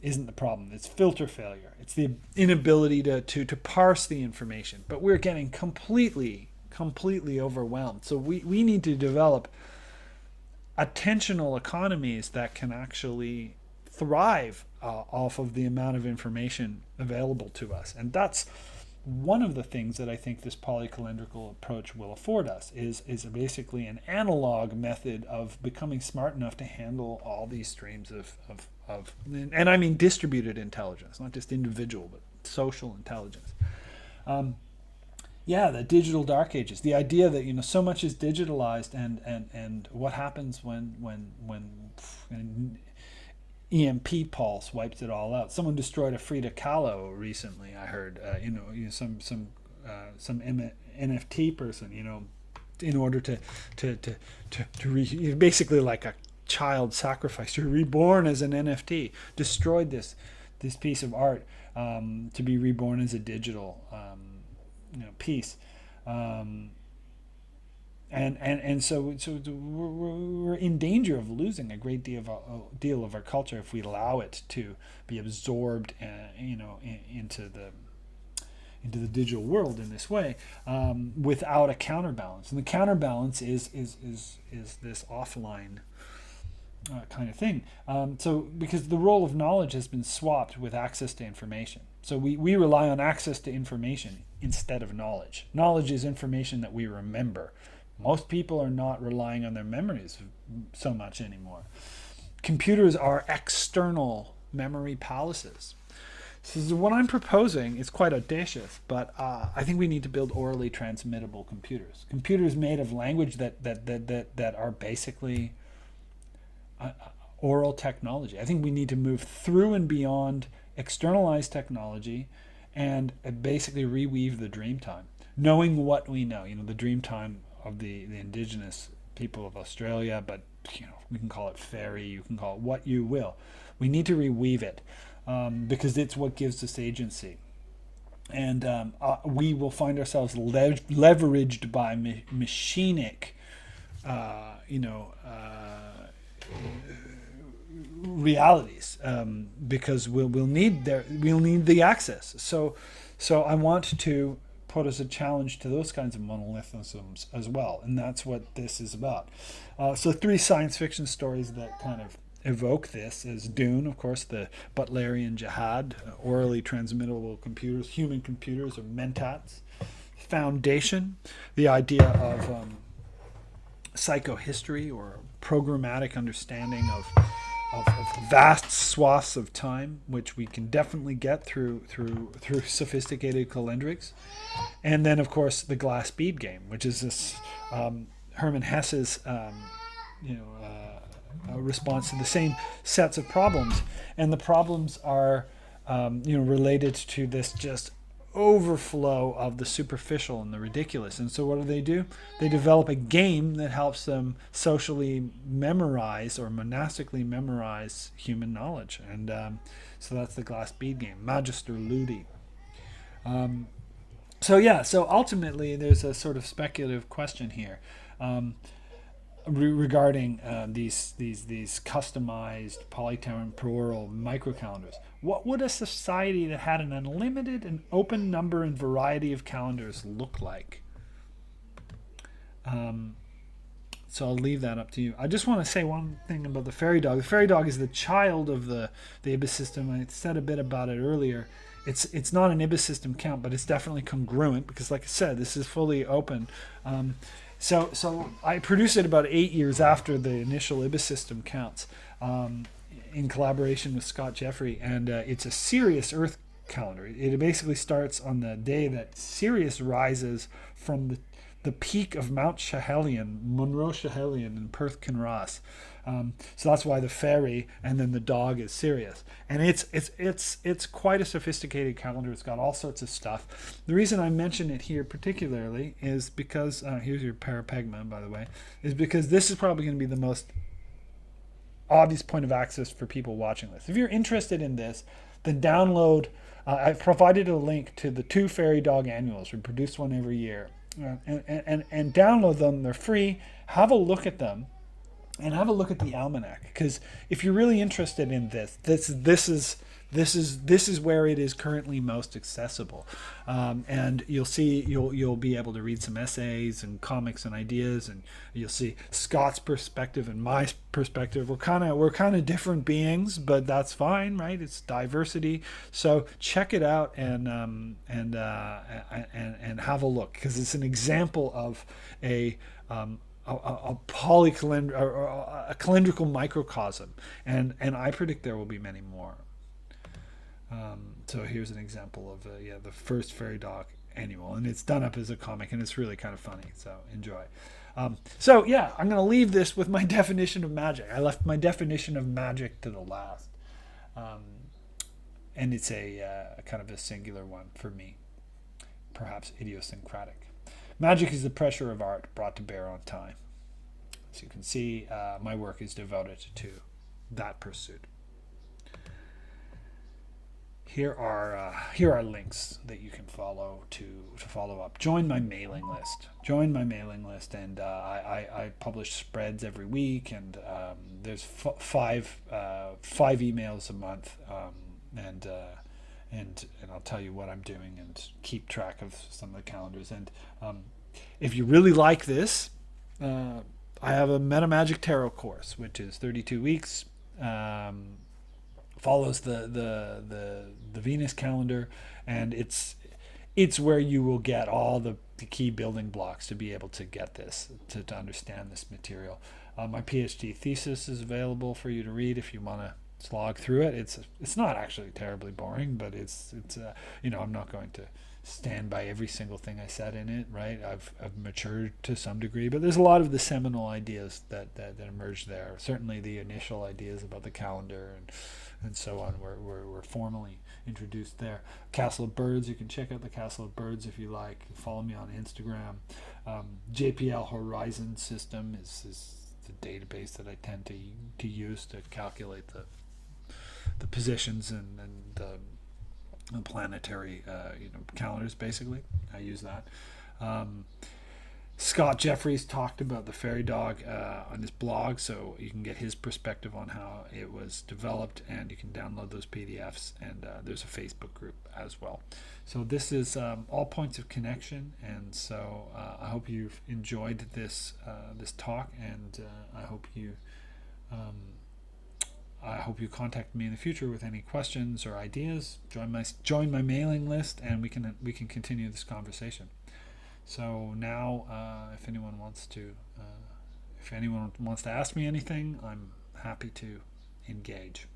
isn't the problem. It's filter failure. It's the inability to parse the information. But we're getting completely overwhelmed. So we need to develop attentional economies that can actually thrive off of the amount of information available to us. And that's one of the things that I think this polycylindrical approach will afford us is basically an analog method of becoming smart enough to handle all these streams of and I mean distributed intelligence, not just individual, but social intelligence. The digital dark ages, the idea that so much is digitalized, and what happens when EMP pulse wipes it all out. Someone destroyed a Frida Kahlo recently, I heard. Some NFT person, in order to basically like a child sacrifice, to reborn as an NFT, destroyed this piece of art to be reborn as a digital piece. And so we're in danger of losing a great deal of our culture if we allow it to be absorbed, into the digital world in this way, without a counterbalance. And the counterbalance is this offline kind of thing. So because the role of knowledge has been swapped with access to information. So we rely on access to information instead of knowledge. Knowledge is information that we remember. Most people are not relying on their memories so much anymore. Computers are external memory palaces. So what I'm proposing is quite audacious, but I think we need to build orally transmittable computers. Computers made of language that are basically oral technology. I think we need to move through and beyond externalized technology and basically reweave the dream time. knowing what we know, the dream time of the indigenous people of Australia, but we can call it fairy, you can call it what you will. We need to reweave it because it's what gives us agency. And we will find ourselves leveraged by machinic, realities because we'll need the access. So I want to put as a challenge to those kinds of monolithisms as well, and that's what this is about. So 3 science fiction stories that kind of evoke this is Dune, of course, the Butlerian jihad, orally transmittable computers, human computers or mentats. Foundation, the idea of psychohistory or programmatic understanding of vast swaths of time, which we can definitely get through sophisticated Cholendrix. And then, of course, the glass bead game, which is this Hermann Hesse's response to the same sets of problems. And the problems are related to this just overflow of the superficial and the ridiculous. And so what do? They develop a game that helps them socially memorize or monastically memorize human knowledge. And so that's the glass bead game, Magister Ludi. So ultimately there's a sort of speculative question here regarding these customized polytemporal microcalendars. What would a society that had an unlimited and open number and variety of calendars look like? So I'll leave that up to you. I just want to say one thing about the Faery Dog. The Faery Dog is the child of the Ibis system. I said a bit about it earlier. It's not an Ibis system count, but it's definitely congruent because, like I said, this is fully open. So I produced it about 8 years after the initial Ibis system counts in collaboration with Scott Jeffrey, and it's a Sirius Earth calendar. It basically starts on the day that Sirius rises from the peak of Mount Schehallien, Munro Schehallien in Perth Kinross. So that's why the fairy and then the dog is Sirius, and it's quite a sophisticated calendar. It's got all sorts of stuff. The reason I mention it here particularly is because here's your parapegma, by the way, is because this is probably going to be the most obvious point of access for people watching this. If you're interested in this, then download. I've provided a link to the 2 Faery Dog annuals. We produce one every year, and download them. They're free. Have a look at them. And have a look at the almanac, because if you're really interested in this is where it is currently most accessible, and you'll be able to read some essays and comics and ideas, and you'll see Scott's perspective and my perspective. We're kind of different beings, but that's fine, right? It's diversity. So check it out and have a look, because it's an example of a calendrical microcosm, and I predict there will be many more. So here's an example of the first Faery Dog annual, and it's done up as a comic, and it's really kind of funny. So enjoy. I'm going to leave this with my definition of magic. I left my definition of magic to the last, and it's a kind of a singular one for me, perhaps idiosyncratic. Magic is the pressure of art brought to bear on time. As you can see, my work is devoted to that pursuit. Here are links that you can follow to follow up. Join my mailing list. And I publish spreads every week, and there's five emails a month, and I'll tell you what I'm doing and keep track of some of the calendars. And if you really like this, I have a Meta Magic Tarot course, which is 32 weeks, follows the Venus calendar, and it's where you will get all the key building blocks to be able to get this, to understand this material. My PhD thesis is available for you to read if you want to slog through it. It's not actually terribly boring, but it's I'm not going to stand by every single thing I said in it, right? I've matured to some degree, but there's a lot of the seminal ideas that emerged there. Certainly the initial ideas about the calendar and so on were formally introduced there. Castle of Birds, you can check out the Castle of Birds if you like. Follow me on Instagram. JPL Horizon System is the database that I tend to use to calculate the positions and the planetary calendars. Basically, I use that. Scott Jeffries talked about the Faery Dog on his blog, so you can get his perspective on how it was developed, and you can download those PDFs, and there's a Facebook group as well. So this is all points of connection, and so I hope you've enjoyed this talk, and I hope you contact me in the future with any questions or ideas. Join my mailing list, and we can continue this conversation. So now, if anyone wants to ask me anything, I'm happy to engage.